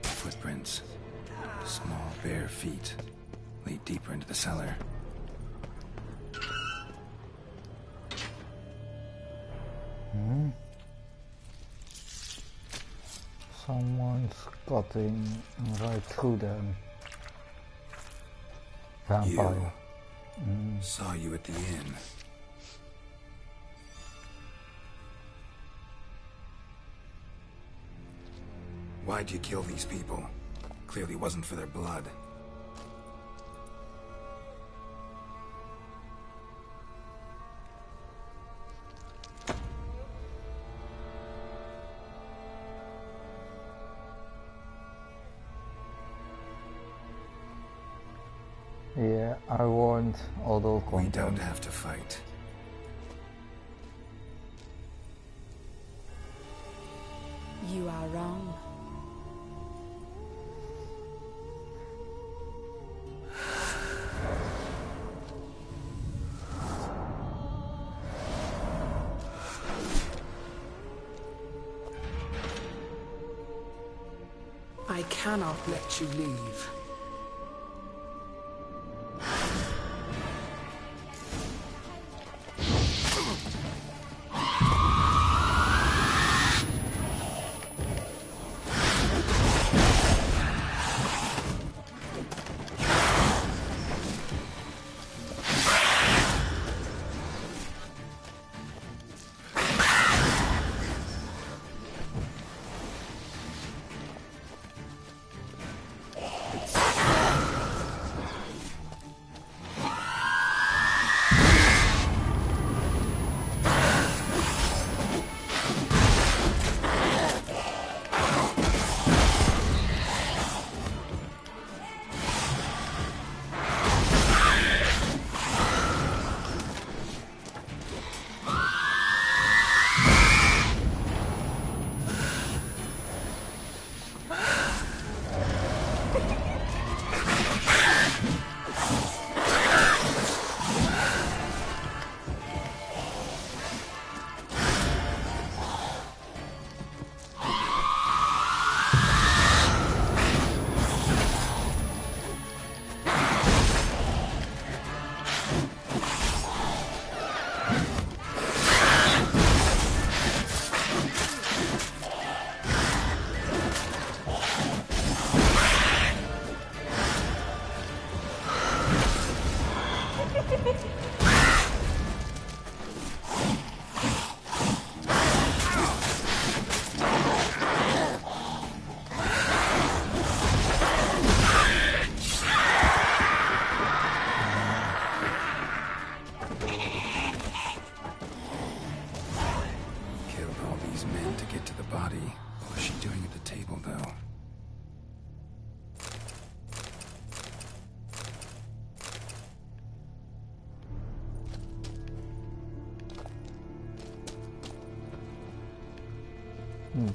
Footprints. Small, bare feet. Lead deeper into the cellar. Someone's cutting right through them. Vampire. Saw you at the inn. Why'd you kill these people? Clearly wasn't for their blood. Yeah, I warned, although We don't have to fight. You are wrong. I cannot let you leave.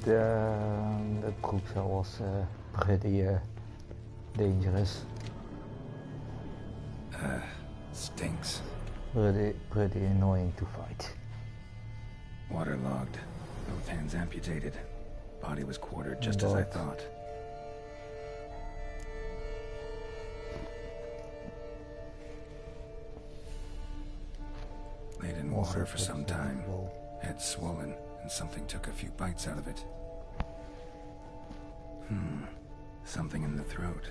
The cruiser was pretty dangerous. Stinks. Pretty annoying to fight. Waterlogged. Both hands amputated. Body was quartered just as I thought. Laid in water for some time. Head swollen, and something took a few bites out of it. Something in the throat.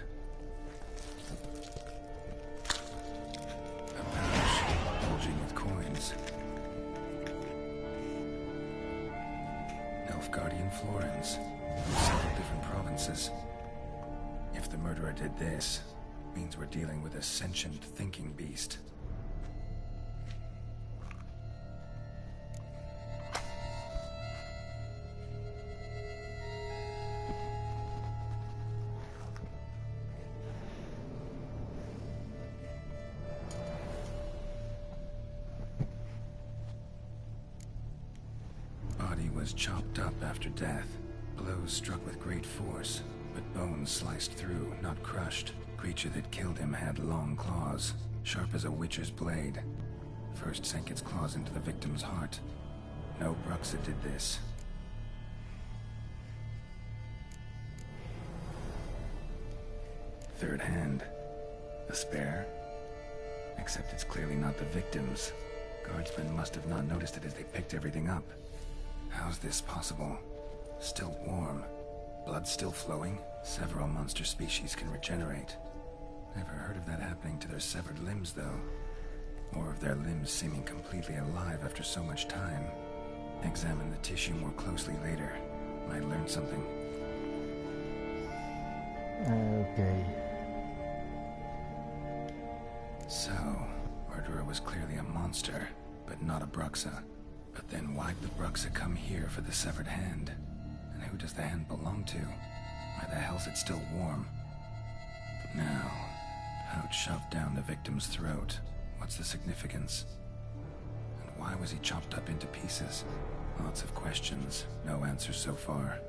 A pouch bulging with coins. Nilfgaardian florins. Several different provinces. If the murderer did this, means we're dealing with a sentient thinking beast. Was chopped up after death. Blows struck with great force, but bones sliced through, not crushed. Creature that killed him had long claws, sharp as a witcher's blade. First sank its claws into the victim's heart. No Bruxa did this. Third hand. A spare? Except it's clearly not the victim's. Guardsmen must have not noticed it as they picked everything up. How's this possible? Still warm. Blood still flowing? Several monster species can regenerate. Never heard of that happening to their severed limbs, though. Or of their limbs seeming completely alive after so much time. Examine the tissue more closely later. Might learn something. Okay. So, murderer was clearly a monster, but not a Bruxa. But then why'd the Bruxa come here for the severed hand? And who does the hand belong to? Why the hell's it still warm? Now, pouch shoved down the victim's throat. What's the significance? And why was he chopped up into pieces? Lots of questions, no answers so far.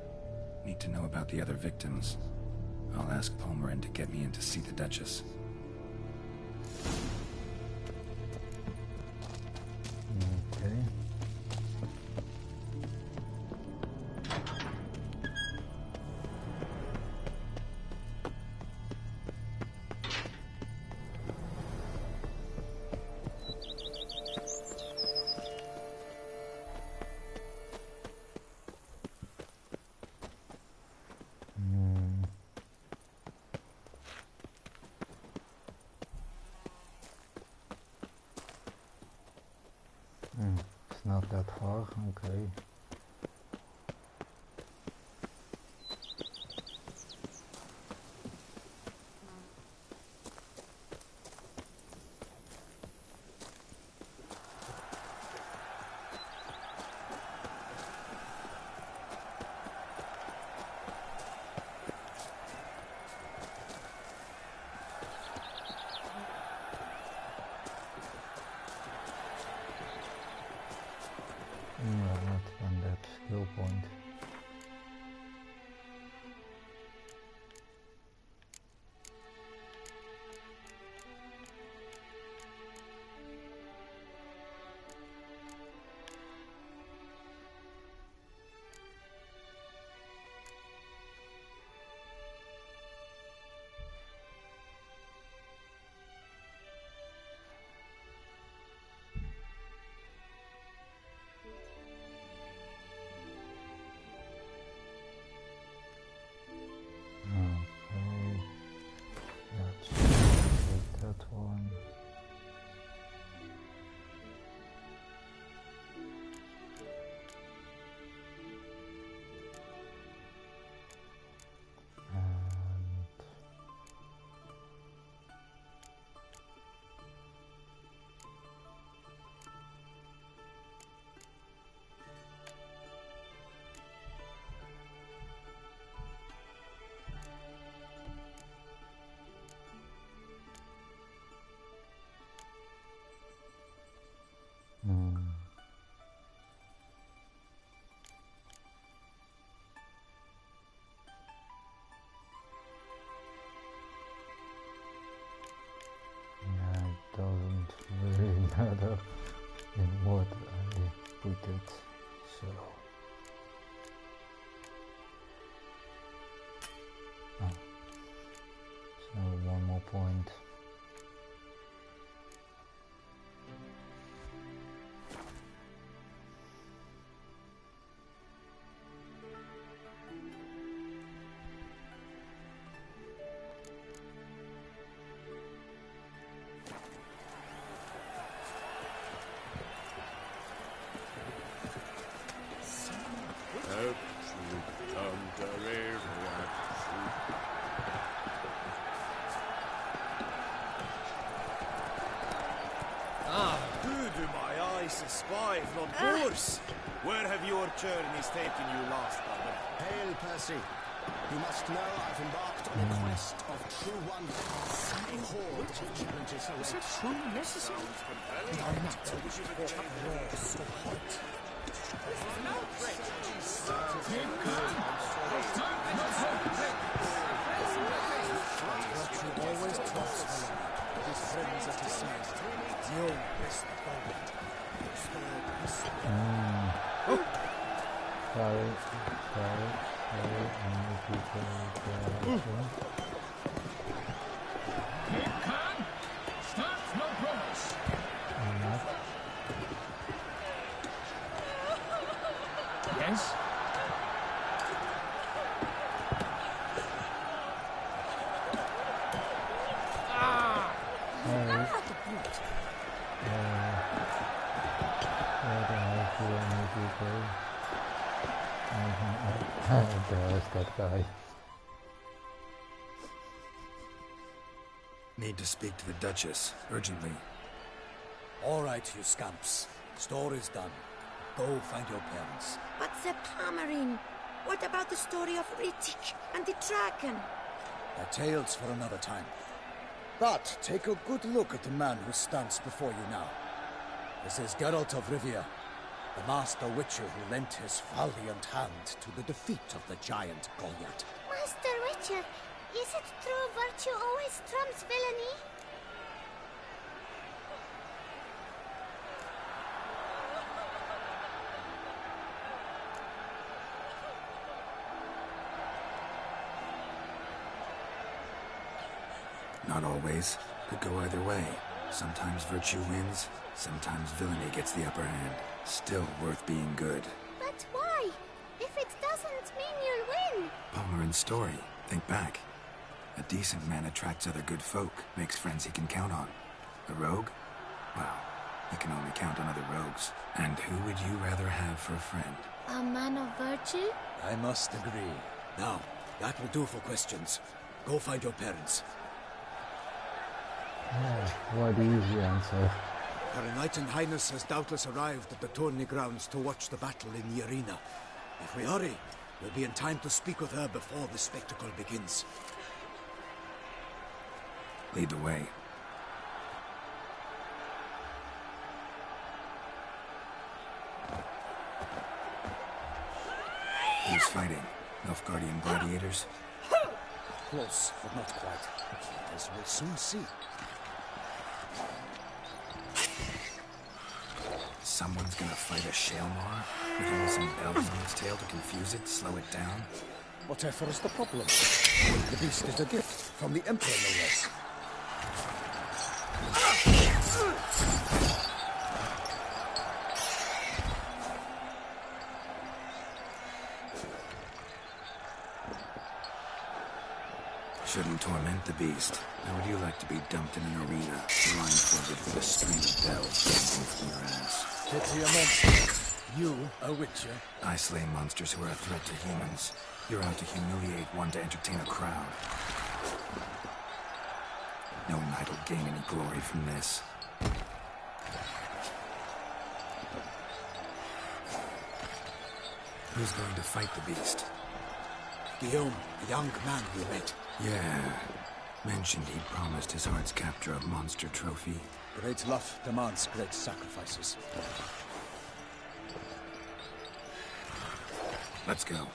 Need to know about the other victims. I'll ask Palmerin to get me in to see the Duchess. Okay. It's not that far, okay. No, not murder in what I put it. So so one more point. Spy from Boers. Where have your journeys taken you last, brother? Hail, Percy. You must know I've embarked on a quest of true wonder. A horde of challenges awaits. Is it truly necessary? We are not for uproars of heart. Virtue always trusts the Lord, with his friends at his side. You is the goal. Sorry, Start no progress. Yes? There's that guy. Need to speak to the Duchess, urgently. All right, you scamps. Story's done. Go find your parents. But the Palmerine, what about the story of Rittik and the dragon? They're tales for another time. But take a good look at the man who stands before you now. This is Geralt of Rivia, the master witcher who lent his valiant hand to the defeat of the giant Goliath. Master Witcher, is it true virtue always trumps villainy? Not always. Could go either way. Sometimes virtue wins, sometimes villainy gets the upper hand. Still worth being good. But why? If it doesn't mean you'll win. Palmerin's story. Think back. A decent man attracts other good folk, makes friends he can count on. A rogue? Well, he can only count on other rogues. And who would you rather have for a friend? A man of virtue? I must agree. Now, that will do for questions. Go find your parents. What easy answer. Her Knight and Highness has doubtless arrived at the tourney grounds to watch the battle in the arena. If we hurry, we'll be in time to speak with her before the spectacle begins. Lead the way. Who's fighting? Nilfgaardian gladiators? Close, but not quite. As we'll soon see. Someone's gonna fight a Shaelmar? With only some bells on its tail to confuse it, slow it down? Whatever is the problem? The beast is a gift from the Emperor, no less. Shouldn't torment the beast. How would you like to be dumped in an arena, blindfolded with a string of bells dangling from your ass? Pity a monster. You, a witcher? I slay monsters who are a threat to humans. You're out to humiliate one to entertain a crowd. No knight will gain any glory from this. Who's going to fight the beast? Guillaume, the young man we met. Yeah. Mentioned he'd promised his heart's capture a monster trophy. Great love demands great sacrifices. Let's go.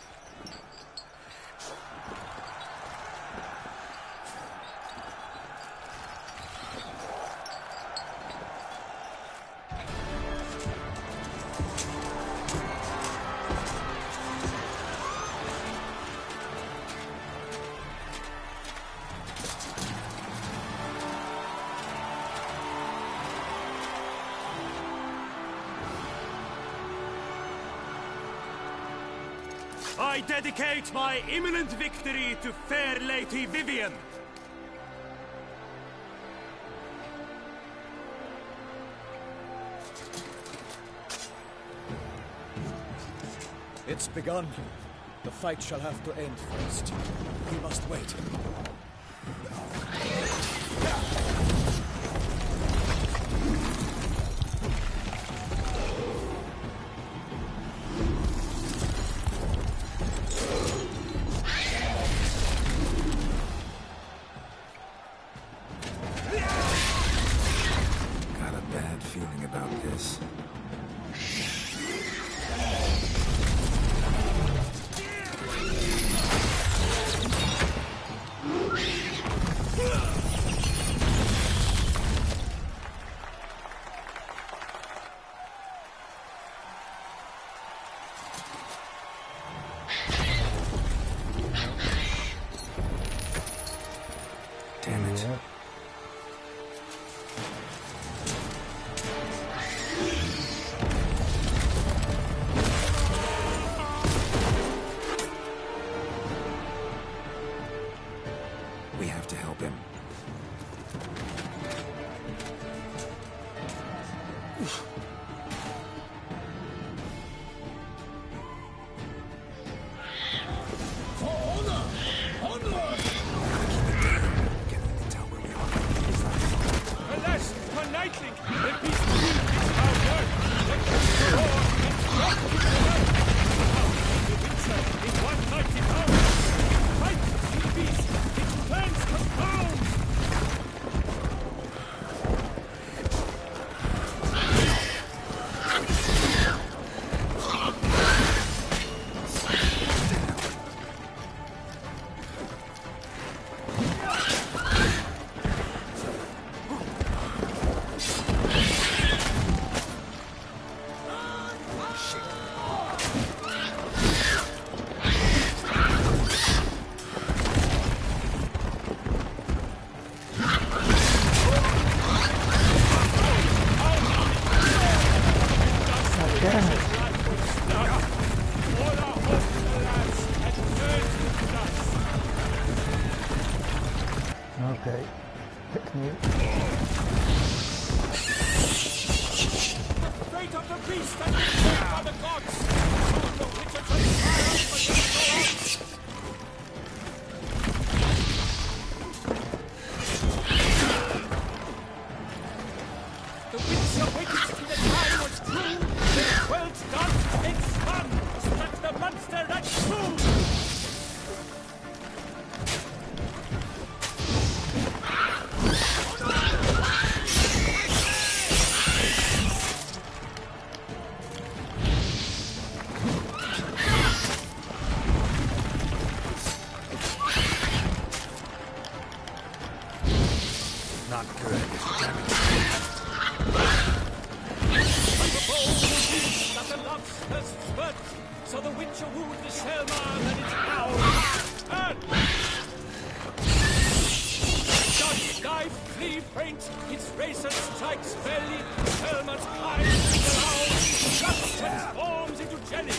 I dedicate my imminent victory to fair Lady Vivian. It's begun. The fight shall have to end first. We must wait. Got a bad feeling about this. Damn it. Yeah. We have to help him. For honor! Onward! Alas, my knightling, the beast is our work. The castle roar and drop to the earth. How the Windsor in one mighty power. It fights the beast. It turns to stone. Okay. Hit me. Fate of the beast and declared by the gods. The witches of triumph against the odds. The Windsor waited till the time was true. The 12 gods made spun to strike the monster at true. Not good. Damn it. That the love's first spurt, so the witcher wooed the Selma and its hour turn. Dodge, dive, flee, faint, its razor strikes belly, Selma's hide and just transforms into jelly.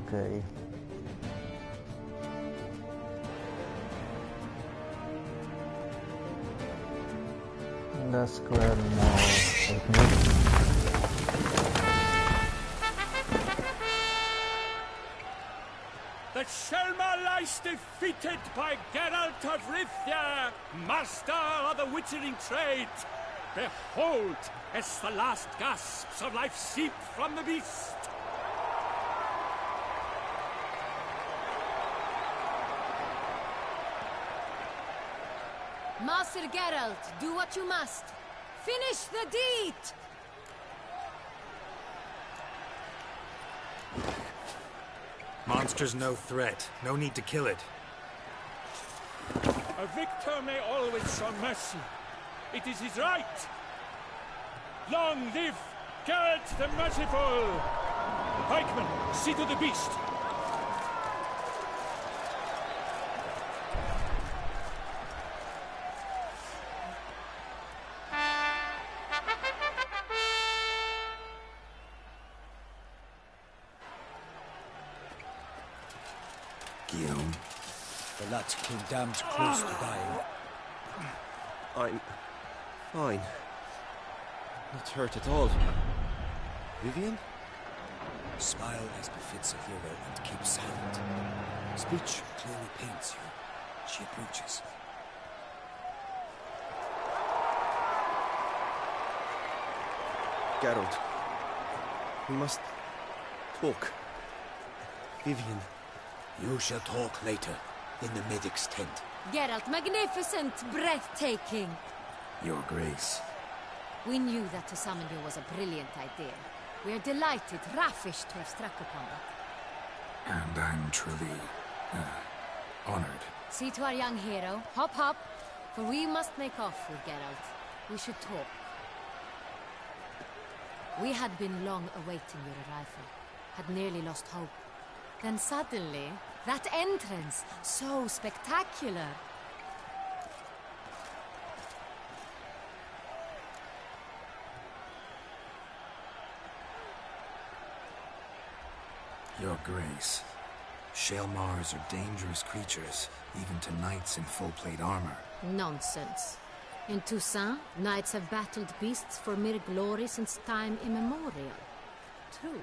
Okay. That's Grand Mall. Ik niet. The Shelma lies defeated by Geralt of Rivia, master of the witchering trade. Behold, as the last gasps of life seep from the beast. Master Geralt, do what you must. Finish the deed! Monster's no threat. No need to kill it. A victor may always show mercy. It is his right. Long live Geralt the Merciful! Pikeman, see to the beast. Guillaume. The lad came damned close to dying. I'm fine. Not hurt at all. Vivian? Smile as befits a hero and keep silent. Speech clearly paints you. She approaches. Geralt. We must talk. Vivian. You shall talk later, in the medic's tent. Geralt, magnificent, breathtaking. Your Grace. We knew that to summon you was a brilliant idea. We are delighted, ravished to have struck upon it. And I'm truly, honored. See to our young hero. Hop, hop. For we must make off with Geralt. We should talk. We had been long awaiting your arrival. Had nearly lost hope. Then suddenly, that entrance, so spectacular. Your Grace. Shaelmars are dangerous creatures, even to knights in full plate armor. Nonsense. In Toussaint, knights have battled beasts for mere glory since time immemorial. True.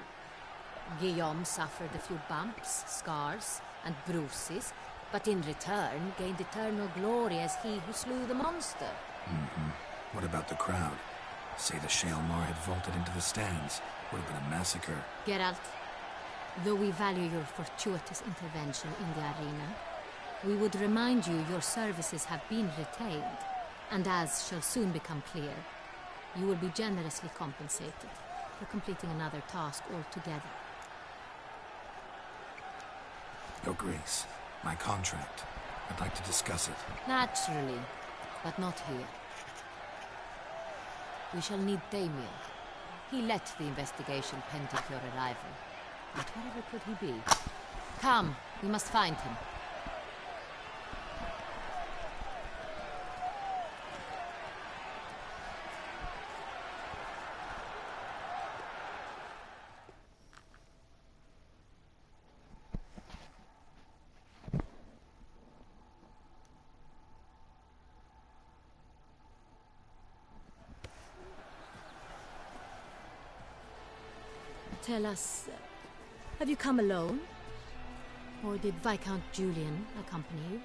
Guillaume suffered a few bumps, scars, and bruises, but in return gained eternal glory as he who slew the monster. What about the crowd? Say the Shaelmar had vaulted into the stands. Would have been a massacre. Geralt, though we value your fortuitous intervention in the arena, we would remind you your services have been retained, and as shall soon become clear, you will be generously compensated for completing another task altogether. Your Grace, my contract. I'd like to discuss it. Naturally, but not here. We shall need Damien. He led the investigation pending your arrival. But wherever could he be? Come, we must find him. Tell us, have you come alone? Or did Viscount Julian accompany you?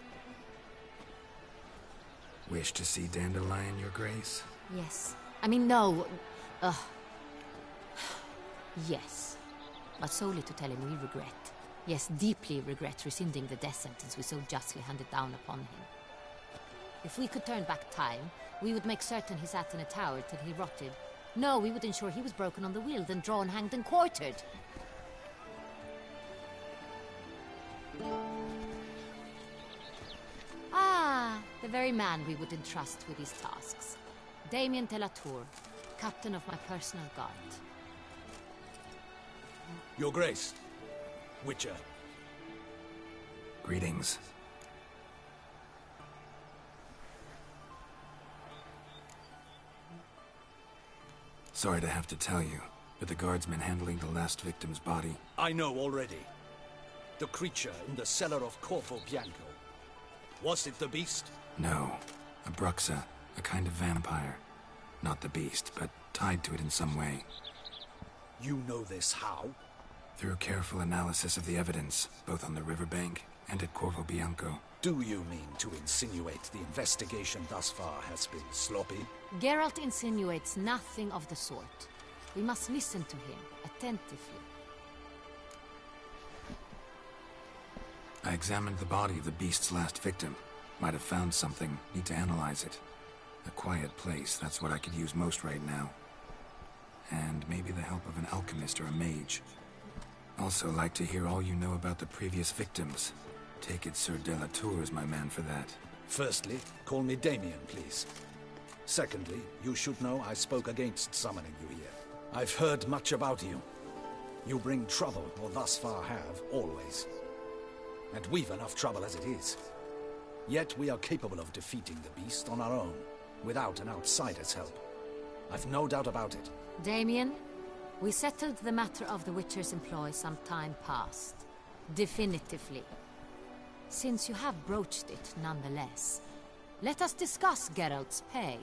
Wish to see Dandelion, Your Grace? Yes. I mean, no. Yes. But solely to tell him we regret. Yes, deeply regret rescinding the death sentence we so justly handed down upon him. If we could turn back time, we would make certain he sat in a tower till he rotted. No, we would ensure he was broken on the wheel, then drawn, hanged, and quartered. Ah, the very man we would entrust with these tasks. Damien de la Tour, captain of my personal guard. Your Grace. Witcher. Greetings. Sorry to have to tell you, but the guardsman handling the last victim's body... I know already. The creature in the cellar of Corvo Bianco. Was it the beast? No. A Bruxa, a kind of vampire. Not the beast, but tied to it in some way. You know this how? Through careful analysis of the evidence, both on the riverbank and at Corvo Bianco. Do you mean to insinuate the investigation thus far has been sloppy? Geralt insinuates nothing of the sort. We must listen to him attentively. I examined the body of the beast's last victim. Might have found something. Need to analyze it. A quiet place, that's what I could use most right now. And maybe the help of an alchemist or a mage. Also like to hear all you know about the previous victims. Take it Sir de la Tour is my man for that. Firstly, call me Damien, please. Secondly, you should know I spoke against summoning you here. I've heard much about you. You bring trouble, or thus far have, always. And we've enough trouble as it is. Yet we are capable of defeating the beast on our own, without an outsider's help. I've no doubt about it. Damien, we settled the matter of the Witcher's employ some time past. Definitively. Since you have broached it nonetheless, let us discuss Geralt's pay.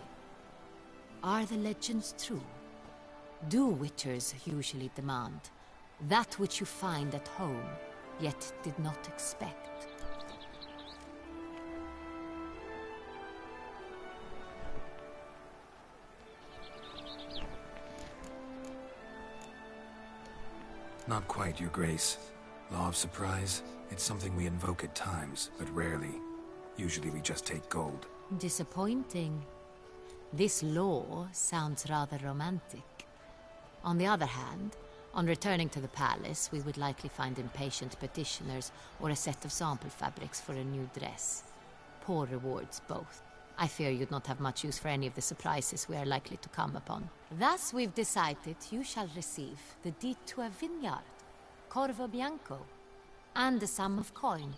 Are the legends true? Do Witchers usually demand that which you find at home, yet did not expect? Not quite, Your Grace. Law of surprise, it's something we invoke at times, but rarely. Usually we just take gold. Disappointing. This law sounds rather romantic. On the other hand, on returning to the palace, we would likely find impatient petitioners or a set of sample fabrics for a new dress. Poor rewards both. I fear you'd not have much use for any of the surprises we are likely to come upon. Thus we've decided you shall receive the deed to a vineyard, Corvo Bianco, and a sum of coin.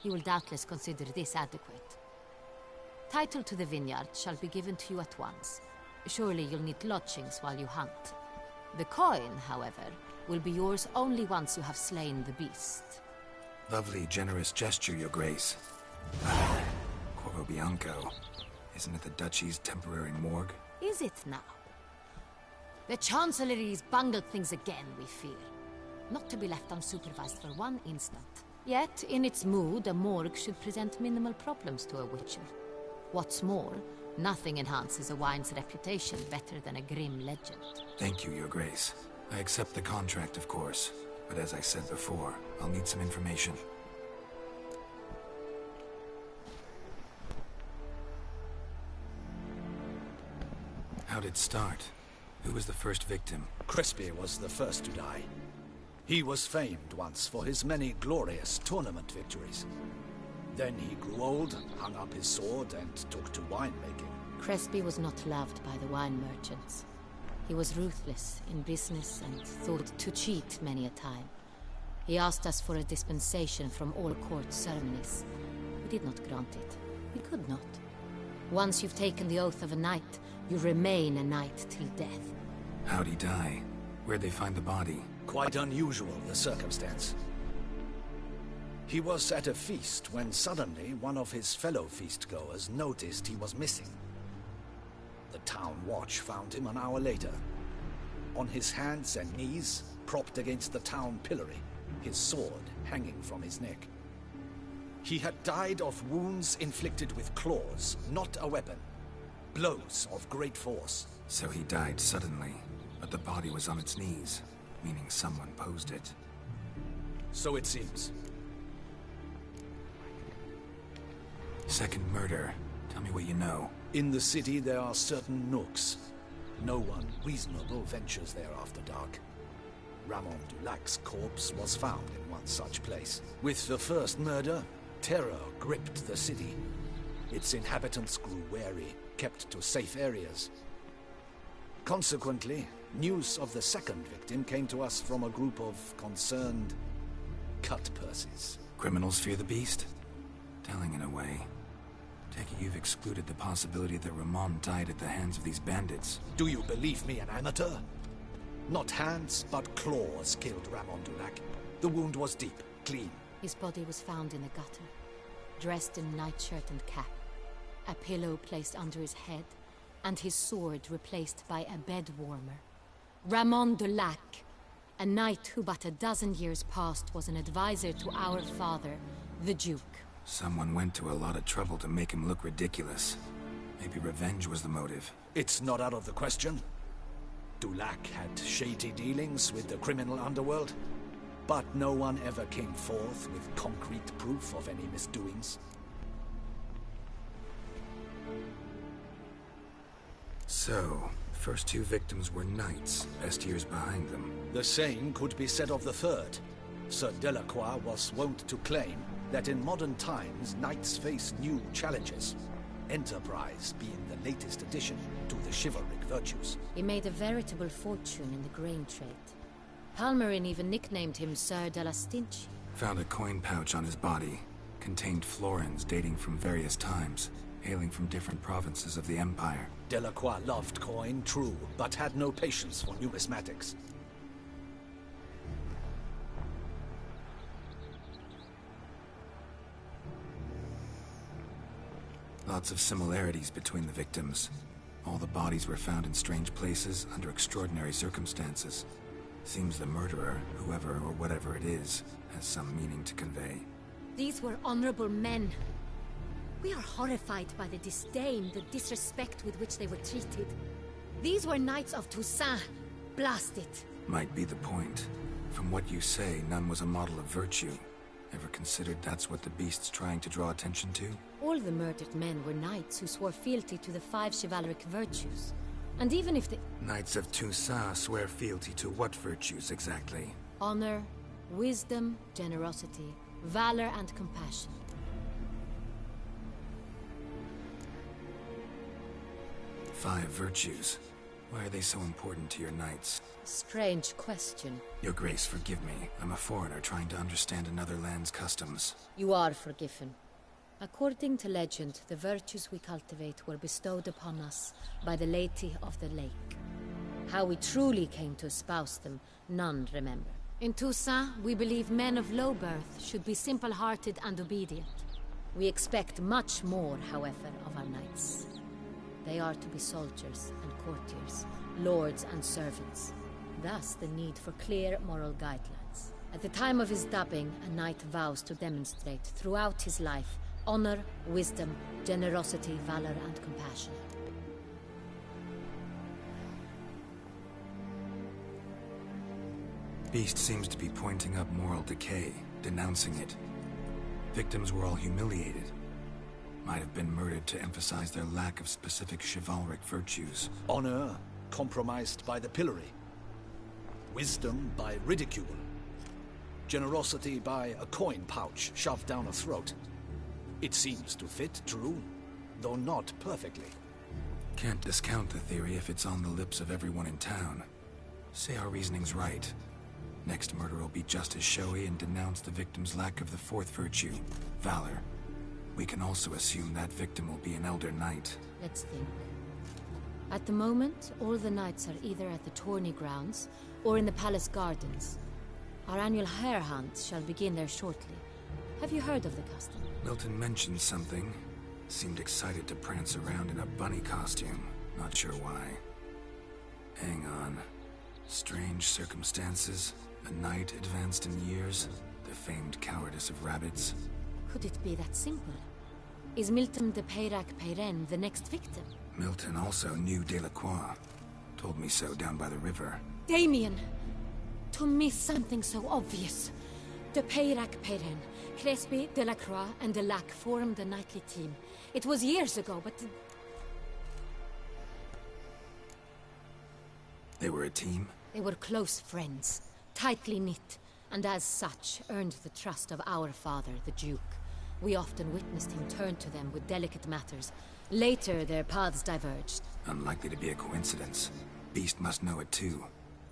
You will doubtless consider this adequate. Title to the vineyard shall be given to you at once. Surely you'll need lodgings while you hunt. The coin, however, will be yours only once you have slain the beast. Lovely, generous gesture, Your Grace. Corvo Bianco. Isn't it the Duchy's temporary morgue? Is it now? The Chancellery's bungled things again, we fear. Not to be left unsupervised for one instant. Yet, in its mood, a morgue should present minimal problems to a Witcher. What's more, nothing enhances a wine's reputation better than a grim legend. Thank you, Your Grace. I accept the contract, of course. But as I said before, I'll need some information. How'd it start? Who was the first victim? Crespi was the first to die. He was famed once for his many glorious tournament victories. Then he grew old, hung up his sword, and took to winemaking. Crespi was not loved by the wine merchants. He was ruthless in business and thought to cheat many a time. He asked us for a dispensation from all court ceremonies. We did not grant it. We could not. Once you've taken the oath of a knight, you remain a knight till death. How'd he die? Where'd they find the body? Quite unusual, the circumstance. He was at a feast when suddenly one of his fellow feastgoers noticed he was missing. The town watch found him an hour later. On his hands and knees, propped against the town pillory, his sword hanging from his neck. He had died of wounds inflicted with claws, not a weapon. Blows of great force. So he died suddenly, but the body was on its knees, meaning someone posed it. So it seems. Second murder. Tell me what you know. In the city there are certain nooks. No one reasonable ventures there after dark. Ramon Dulac's corpse was found in one such place. With the first murder, terror gripped the city. Its inhabitants grew wary, kept to safe areas. Consequently, news of the second victim came to us from a group of concerned cut-purses. Criminals fear the beast? Telling in a way. Take it you've excluded the possibility that Ramon died at the hands of these bandits. Do you believe me an amateur? Not hands, but claws killed Ramon Dulac. The wound was deep, clean. His body was found in a gutter, dressed in nightshirt and cap. A pillow placed under his head, and his sword replaced by a bed warmer. Ramon de Lac, a knight who but a dozen years past was an advisor to our father, the Duke. Someone went to a lot of trouble to make him look ridiculous. Maybe revenge was the motive. It's not out of the question. Dulac had shady dealings with the criminal underworld, but no one ever came forth with concrete proof of any misdoings. So, first two victims were knights, best years behind them. The same could be said of the third. Sir Delacroix was wont to claim that in modern times, knights face new challenges. Enterprise being the latest addition to the chivalric virtues. He made a veritable fortune in the grain trade. Palmerin even nicknamed him Sir de la Stinchi. Found a coin pouch on his body. Contained florins dating from various times, hailing from different provinces of the Empire. Delacroix loved coin, true, but had no patience for numismatics. Lots of similarities between the victims. All the bodies were found in strange places under extraordinary circumstances. Seems the murderer, whoever or whatever it is, has some meaning to convey. These were honorable men. We are horrified by the disdain, the disrespect with which they were treated. These were knights of Toussaint. Blast it. Might be the point. From what you say, none was a model of virtue. Ever considered that's what the beast's trying to draw attention to? All the murdered men were knights who swore fealty to the 5 chivalric virtues. And even if the... Knights of Toussaint swear fealty to what virtues exactly? Honor, wisdom, generosity, valor and compassion. Five virtues. Why are they so important to your knights? Strange question. Your Grace, forgive me. I'm a foreigner trying to understand another land's customs. You are forgiven. According to legend, the virtues we cultivate were bestowed upon us by the Lady of the Lake. How we truly came to espouse them, none remember. In Toussaint, we believe men of low birth should be simple-hearted and obedient. We expect much more, however, of our knights. They are to be soldiers and courtiers, lords and servants. Thus, the need for clear moral guidelines. At the time of his dubbing, a knight vows to demonstrate throughout his life honor, wisdom, generosity, valor, and compassion. Beast seems to be pointing up moral decay, denouncing it. Victims were all humiliated. Might have been murdered to emphasize their lack of specific chivalric virtues. Honor compromised by the pillory. Wisdom by ridicule. Generosity by a coin pouch shoved down a throat. It seems to fit, true, though not perfectly. Can't discount the theory if it's on the lips of everyone in town. Say our reasoning's right. Next murder will be just as showy and denounce the victim's lack of the fourth virtue, valor. We can also assume that victim will be an elder knight. Let's think. At the moment, all the knights are either at the tourney grounds or in the palace gardens. Our annual hare hunt shall begin there shortly. Have you heard of the custom? Milton mentioned something. Seemed excited to prance around in a bunny costume. Not sure why. Hang on. Strange circumstances. A knight advanced in years. The famed cowardice of rabbits. Could it be that simple? Is Milton de Peyrac-Peyren the next victim? Milton also knew Delacroix. Told me so down by the river. Damien! To miss something so obvious. De Peyrac-Peyren, Crespi, Delacroix, and Delac formed a knightly team. It was years ago, but... They were a team? They were close friends, tightly knit, and as such earned the trust of our father, the Duke. We often witnessed him turn to them with delicate matters. Later, their paths diverged. Unlikely to be a coincidence. Beast must know it too.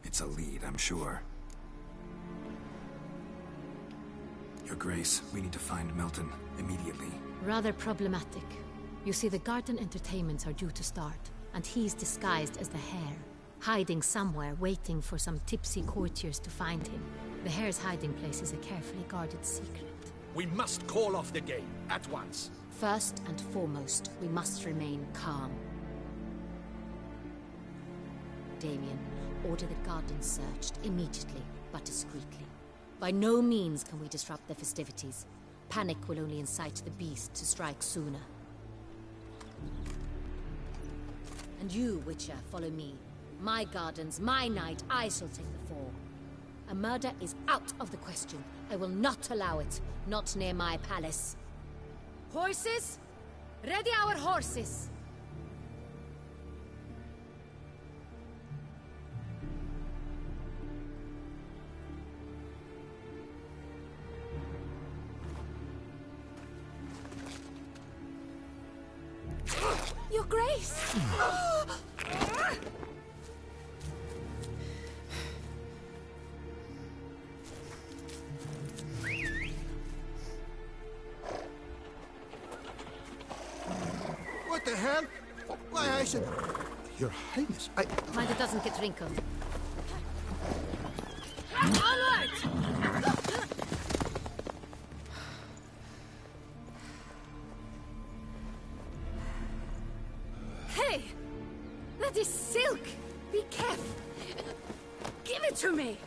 It's a lead, I'm sure. Your Grace, we need to find Milton, immediately. Rather problematic. You see, the garden entertainments are due to start, and he's disguised as the hare, hiding somewhere, waiting for some tipsy courtiers to find him. The hare's hiding place is a carefully guarded secret. We must call off the game, at once. First and foremost, we must remain calm. Damien, order the gardens searched immediately, but discreetly. By no means can we disrupt the festivities. Panic will only incite the beast to strike sooner. And you, Witcher, follow me. My gardens, my night, I shall take the fall. A murder is out of the question. I will not allow it. Not near my palace. Horses? Ready our horses! Your Grace! What the hell? Why, I should... Your Highness, Mind it doesn't get wrinkled. Onward! Hey! That is silk! Be careful! Give it to me!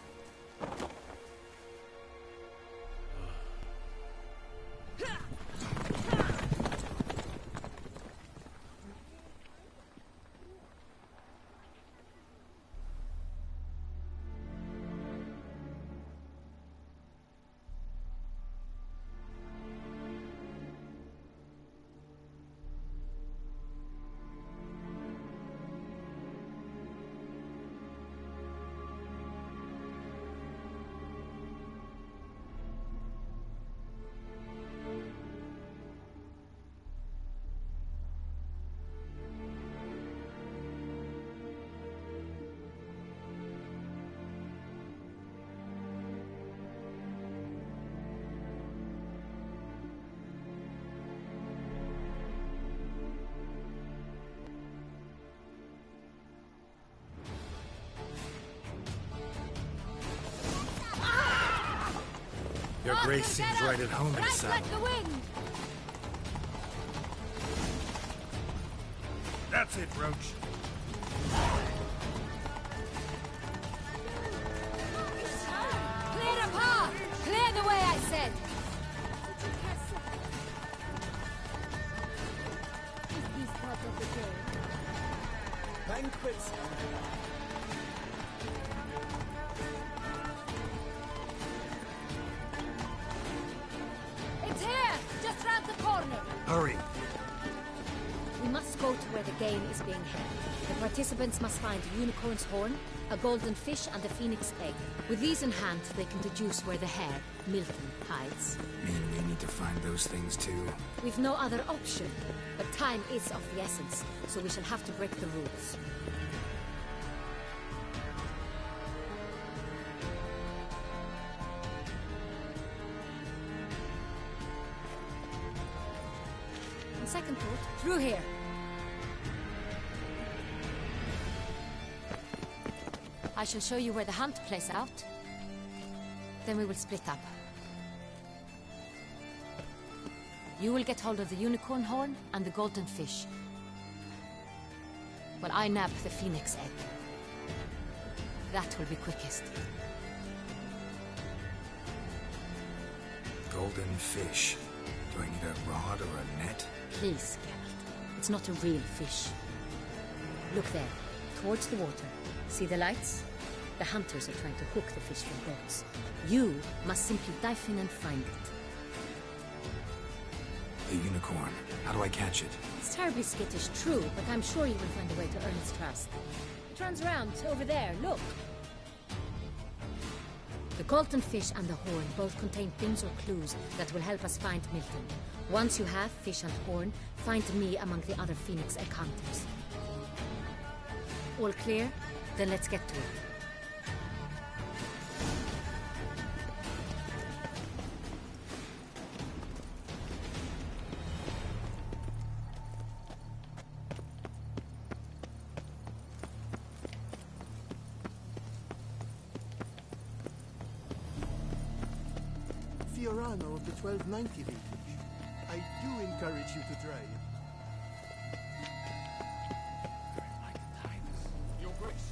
Your Grace seems right at home in the saddle. Like the wind! That's it, Roach. Clear the path! Clear the way, I said! Is this part of the day? Banquets. It's here! Just round the corner! Hurry. We must go to where the game is being held. The participants must find a unicorn's horn, a golden fish, and a phoenix egg. With these in hand, they can deduce where the hare, Milton, hides. Mean we need to find those things too? We've no other option. But time is of the essence, so we shall have to break the rules. On second thought, through here. I shall show you where the hunt plays out. Then we will split up. You will get hold of the unicorn horn and the golden fish, while I nab the phoenix egg. That will be quickest. Golden fish. Do I need a rod or a net? Please, Geralt. It's not a real fish. Look there, towards the water. See the lights? The hunters are trying to hook the fish from boats. You must simply dive in and find it. The unicorn. How do I catch it? It's terribly skittish, true, but I'm sure you will find a way to earn its trust. It runs round over there, look. The golden fish and the horn both contain things or clues that will help us find Milton. Once you have fish and horn, find me among the other phoenix egg hunters. All clear? Then let's get to it. Fiorano of the 1290 vintage. I do encourage you to try it. Your Grace,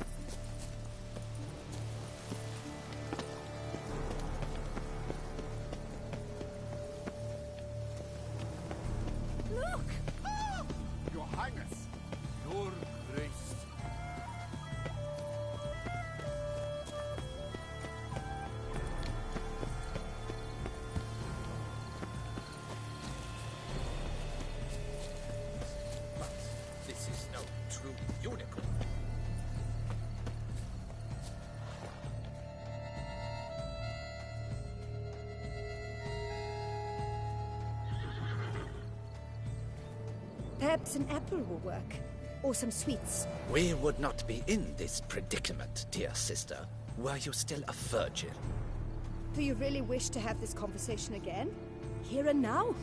Perhaps an apple will work. Or some sweets. We would not be in this predicament, dear sister, were you still a virgin. Do you really wish to have this conversation again? Here and now?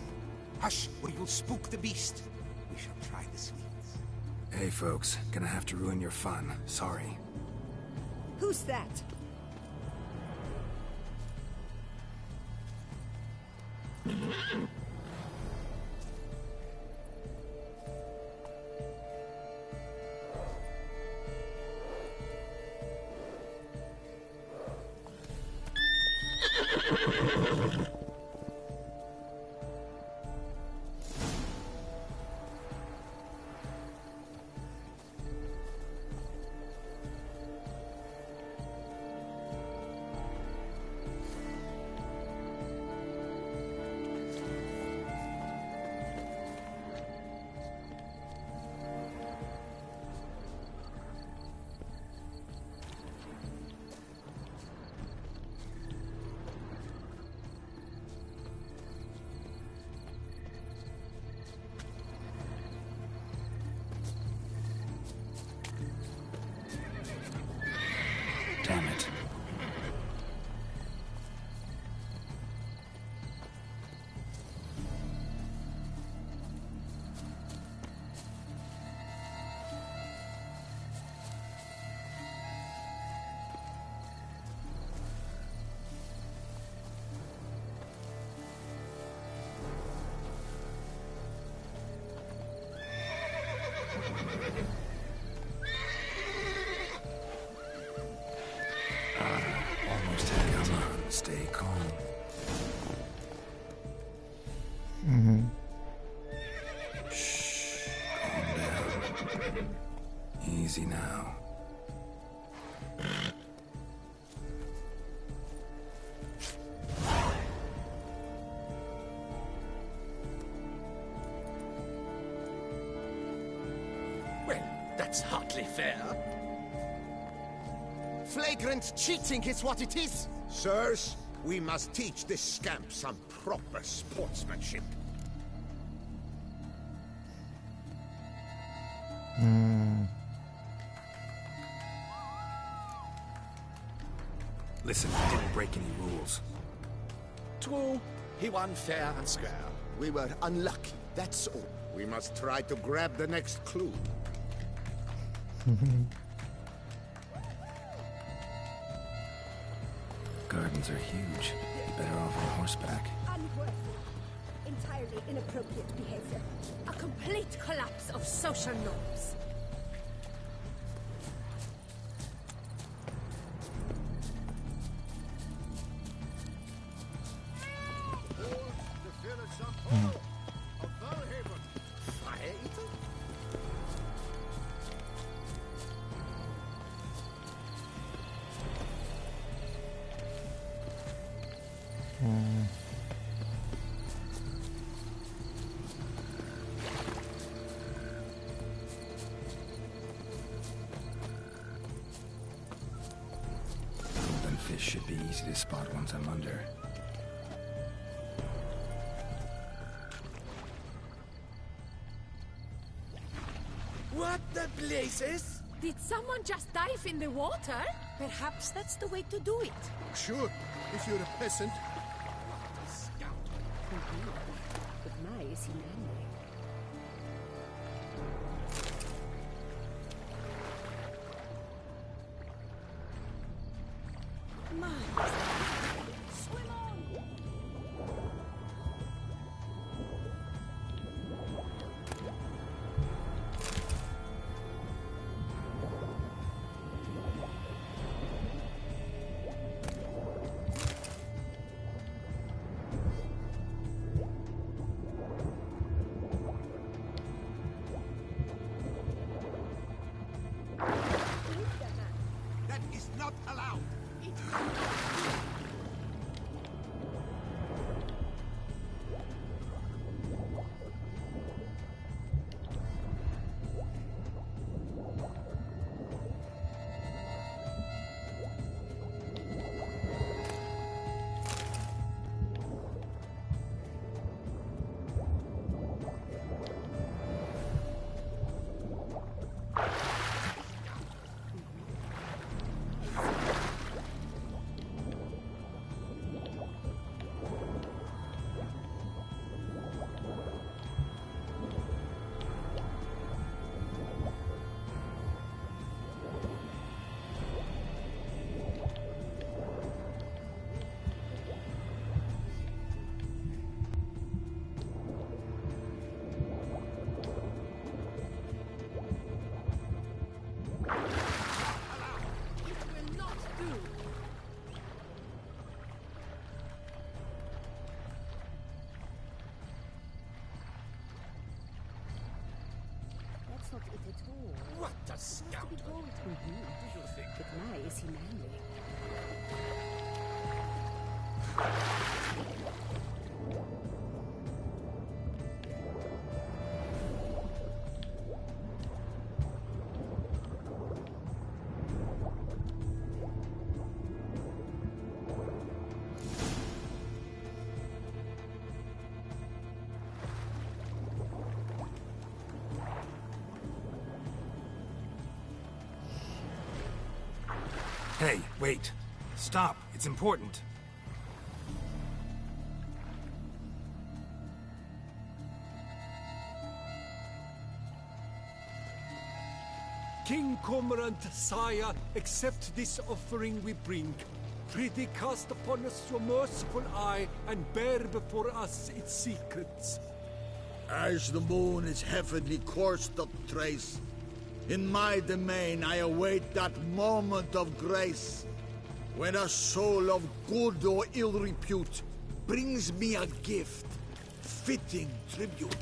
Hush, or you'll spook the beast. We shall try the sweets. Hey folks, gonna have to ruin your fun. Sorry. Who's that? Damn it. Almost had it. Come on, stay calm. Shh, calm down. Easy now. Well, that's hardly fair. Flagrant cheating is what it is. Sirs, we must teach this scamp some proper sportsmanship. Listen, I didn't break any rules. True, he won fair and square. We were unlucky, that's all. We must try to grab the next clue. Gardens are huge. Be better off on horseback. Unworthy. Entirely inappropriate behavior. A complete collapse of social norms. Golden fish should be easy to spot once I'm under. What the blazes? Did someone just dive in the water? Perhaps that's the way to do it. Sure, if you're a peasant. But my is he manly. Swim on! That is not allowed. What a scoundrel! Who you? Do you think? But my, is he manly? Hey, wait. Stop. It's important. King Cormorant, sire, accept this offering we bring. Prithee cast upon us your merciful eye, and bear before us its secrets. As the moon its heavenly course doth trace, in my domain I await that moment of grace, when a soul of good or ill repute brings me a gift, fitting tribute.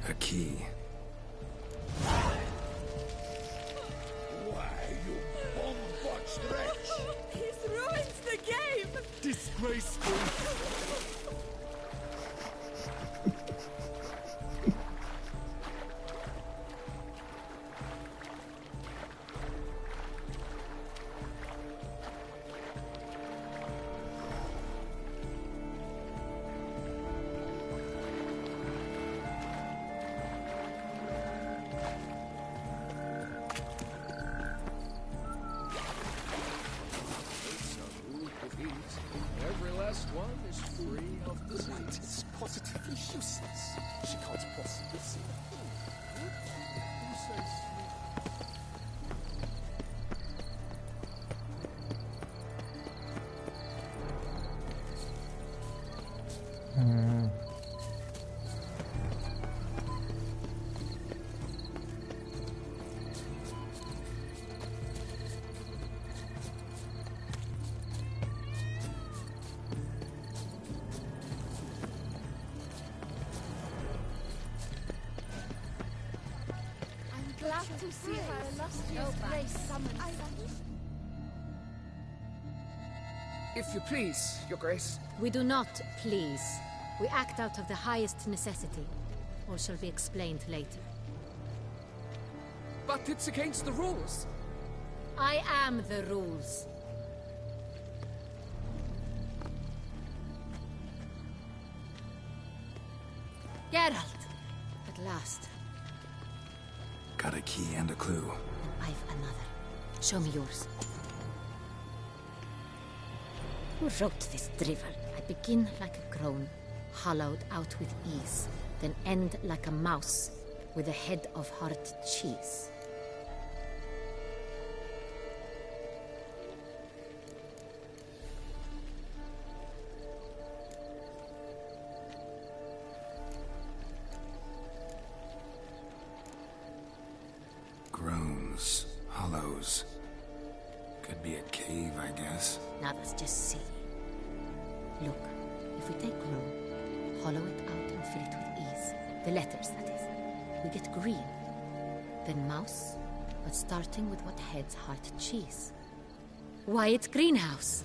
A key. Why, you bomb-botched wretch! He's ruined the game! Disgraceful! Every last one is free of disease. It's positively useless. She can't possibly see the thing. Who says? Glad to see her illustrious grace summoned. If you please, Your Grace. We do not please. We act out of the highest necessity. All shall be explained later. But it's against the rules. I am the rules. Geralt! At last. Got a key and a clue. I've another. Show me yours. Who wrote this drivel? I begin like a crone, hollowed out with ease, then end like a mouse, with a head of hard cheese. Groans, hollows. Could be a cave, I guess. Now let's just see. Look, if we take groan, hollow it out and fill it with ease. The letters, that is. We get green. Then mouse, but starting with what heads heart cheese. Why, it's greenhouse.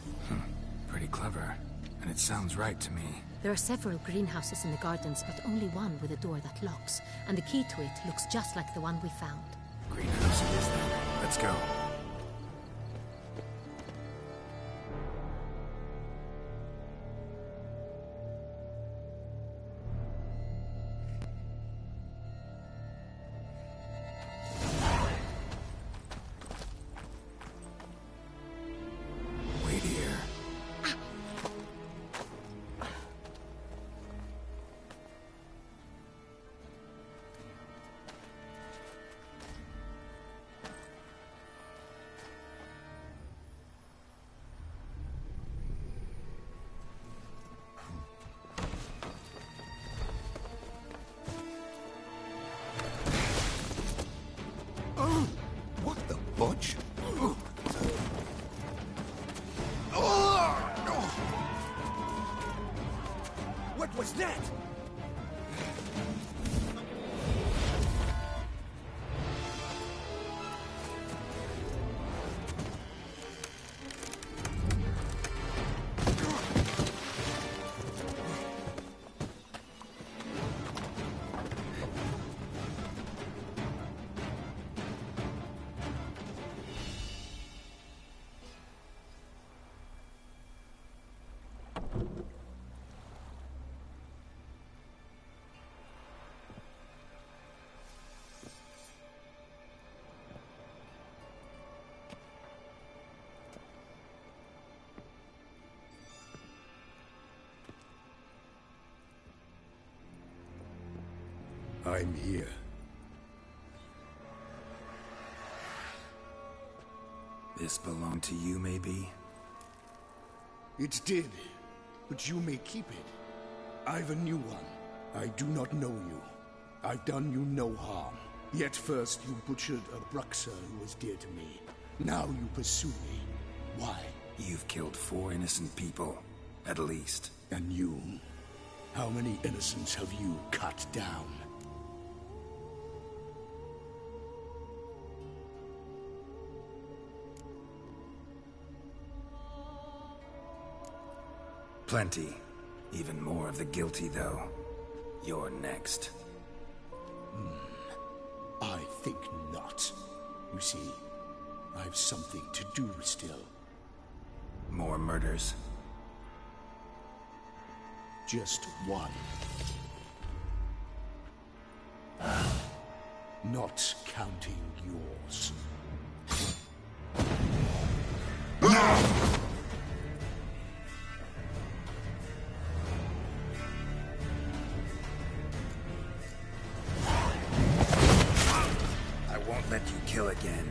Pretty clever. And it sounds right to me. There are several greenhouses in the gardens, but only one with a door that locks. And the key to it looks just like the one we found. Greenhouse it is then. Let's go. Wait here. What the fudge? What was that? I'm here. This belonged to you, maybe? It did, but you may keep it. I've a new one. I do not know you. I've done you no harm. Yet first you butchered a Bruxer who was dear to me. Now you pursue me. Why? You've killed 4 innocent people, at least. And you? How many innocents have you cut down? Plenty. Even more of the guilty, though. You're next. I think not. You see, I've something to do still. More murders? Just one. Not counting yours. I won't let you kill again.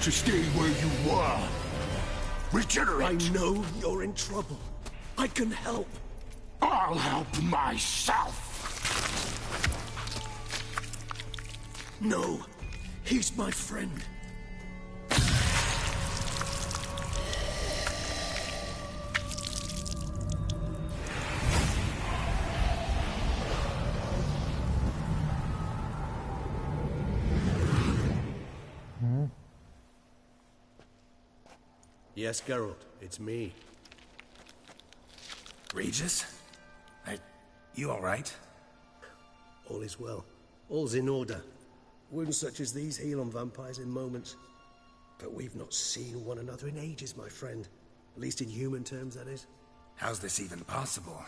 To stay where you were. Regenerate. I know you're in trouble. I can help. I'll help myself. No, he's my friend. Yes, Geralt, it's me. Regis? You alright? All is well. All's in order. Wounds such as these heal on vampires in moments. But we've not seen one another in ages, my friend. At least in human terms, that is. How's this even possible?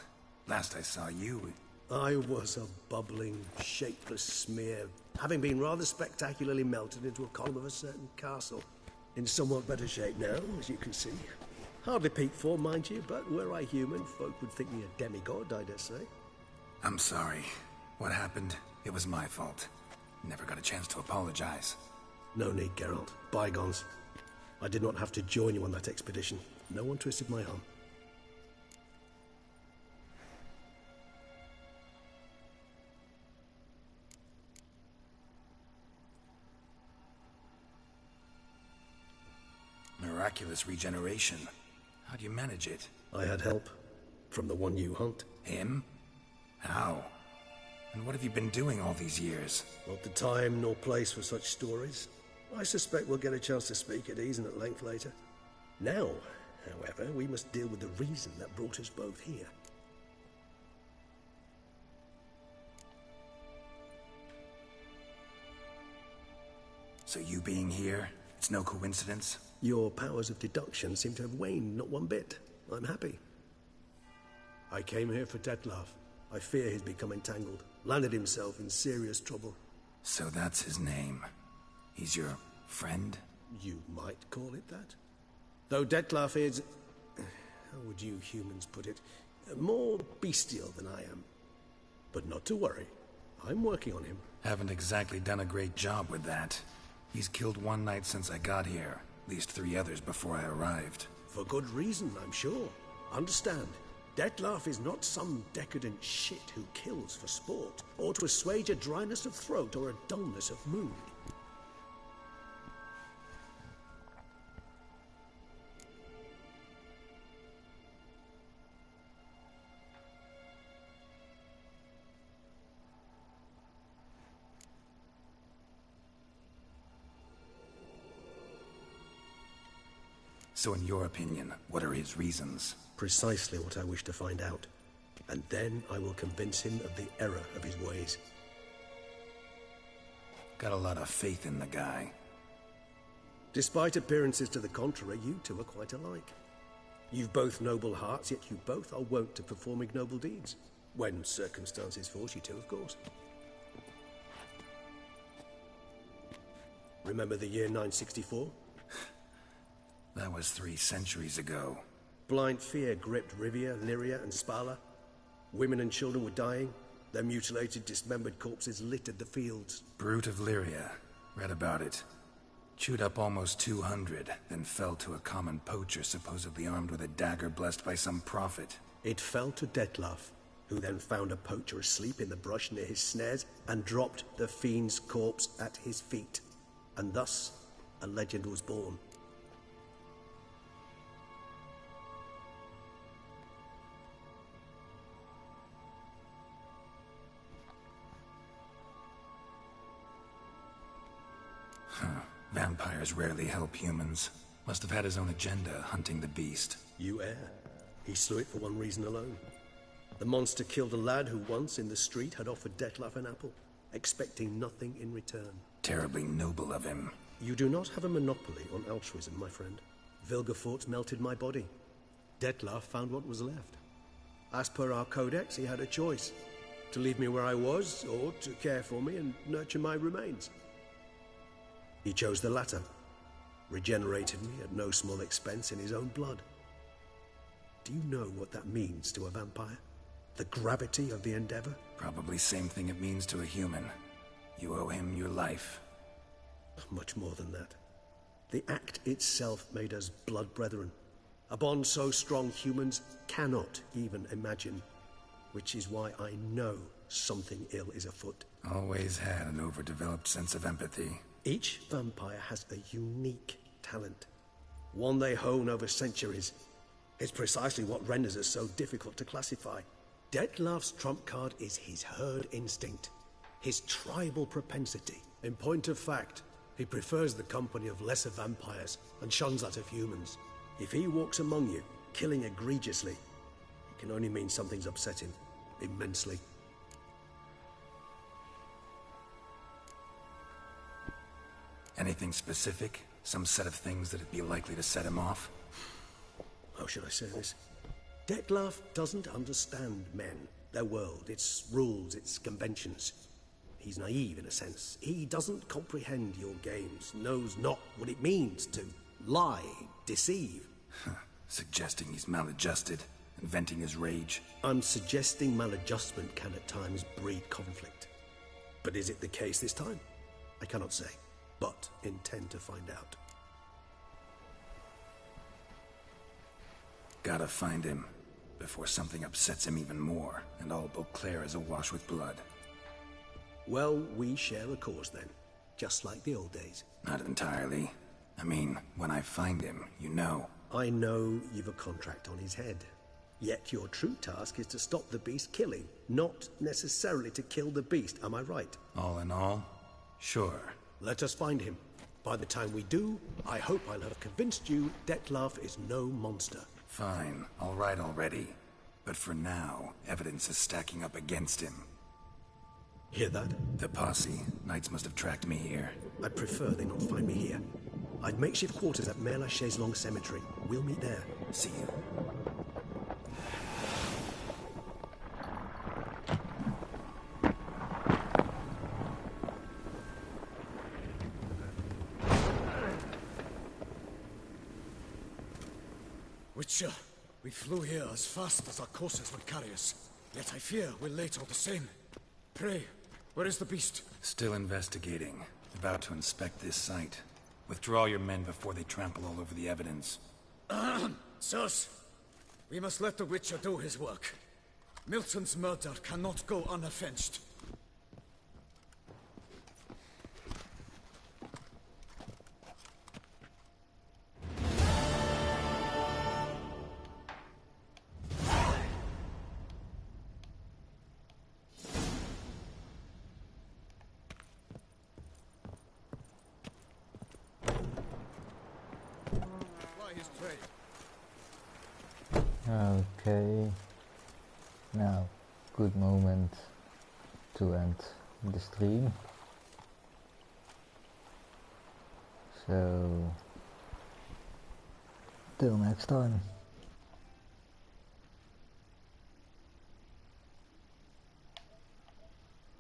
Last I saw you... I was a bubbling, shapeless smear, having been rather spectacularly melted into a column of a certain castle. In somewhat better shape now, as you can see. Hardly peak form, mind you, but were I human, folk would think me a demigod, I dare say. I'm sorry. What happened, it was my fault. Never got a chance to apologize. No need, Geralt. Bygones. I did not have to join you on that expedition. No one twisted my arm. Miraculous regeneration. How do you manage it? I had help. From the one you hunt. Him? How? And what have you been doing all these years? Not the time nor place for such stories. I suspect we'll get a chance to speak at ease and at length later. Now, however, we must deal with the reason that brought us both here. So you being here, it's no coincidence? Your powers of deduction seem to have waned not one bit. I'm happy. I came here for Detlef. I fear he's become entangled. Landed himself in serious trouble. So that's his name. He's your friend? You might call it that. Though Detlef is... how would you humans put it? More bestial than I am. But not to worry. I'm working on him. Haven't exactly done a great job with that. He's killed one knight since I got here. At least 3 others before I arrived. For good reason, I'm sure. Understand, Dettlaff is not some decadent shit who kills for sport, or to assuage a dryness of throat or a dullness of mood. So in your opinion, what are his reasons? Precisely what I wish to find out. And then I will convince him of the error of his ways. Got a lot of faith in the guy. Despite appearances to the contrary, you two are quite alike. You've both noble hearts, yet you both are wont to perform ignoble deeds. When circumstances force you to, of course. Remember the year 964? That was 3 centuries ago. Blind fear gripped Rivia, Lyria, and Spala. Women and children were dying. Their mutilated, dismembered corpses littered the fields. Brute of Lyria. Read about it. Chewed up almost 200, then fell to a common poacher supposedly armed with a dagger blessed by some prophet. It fell to Dettlaff, who then found a poacher asleep in the brush near his snares and dropped the fiend's corpse at his feet. And thus, a legend was born. Vampires rarely help humans. Must have had his own agenda, hunting the beast. You err. He slew it for one reason alone. The monster killed a lad who once, in the street, had offered Dettlaff an apple, expecting nothing in return. Terribly noble of him. You do not have a monopoly on altruism, my friend. Vilgefortz melted my body. Dettlaff found what was left. As per our codex, he had a choice. To leave me where I was, or to care for me and nurture my remains. He chose the latter, regenerated me at no small expense in his own blood. Do you know what that means to a vampire? The gravity of the endeavor? Probably same thing it means to a human. You owe him your life. Much more than that. The act itself made us blood brethren. A bond so strong humans cannot even imagine. Which is why I know something ill is afoot. Always had an overdeveloped sense of empathy. Each vampire has a unique talent, one they hone over centuries. It's precisely what renders us so difficult to classify. Dettlaff's trump card is his herd instinct, his tribal propensity. In point of fact, he prefers the company of lesser vampires and shuns that of humans. If he walks among you, killing egregiously, it can only mean something's upset him immensely. Anything specific? Some set of things that'd be likely to set him off? How should I say this? Dettlaff doesn't understand men, their world, its rules, its conventions. He's naive in a sense. He doesn't comprehend your games, knows not what it means to lie, deceive. Suggesting he's maladjusted, and venting his rage. I'm suggesting maladjustment can at times breed conflict. But is it the case this time? I cannot say. But intend to find out. Gotta find him, before something upsets him even more, and all Beauclair is awash with blood. Well, we share a cause then, just like the old days. Not entirely. I mean, when I find him, you know. I know you've a contract on his head. Yet your true task is to stop the beast killing, not necessarily to kill the beast, am I right? All in all, sure. Let us find him. By the time we do, I hope I'll have convinced you Dettlaff is no monster. Fine, all right already. But for now, evidence is stacking up against him. Hear that? The posse. Knights must have tracked me here. I'd prefer they not find me here. I'd makeshift quarters at Mère Lachaise Long Cemetery. We'll meet there. See you. Witcher, we flew here as fast as our courses would carry us. Yet I fear we're late all the same. Pray, where is the beast? Still investigating. About to inspect this site. Withdraw your men before they trample all over the evidence. Sirs, we must let the Witcher do his work. Milton's murder cannot go unavenged. Okay, now good moment to end the stream. So till next time.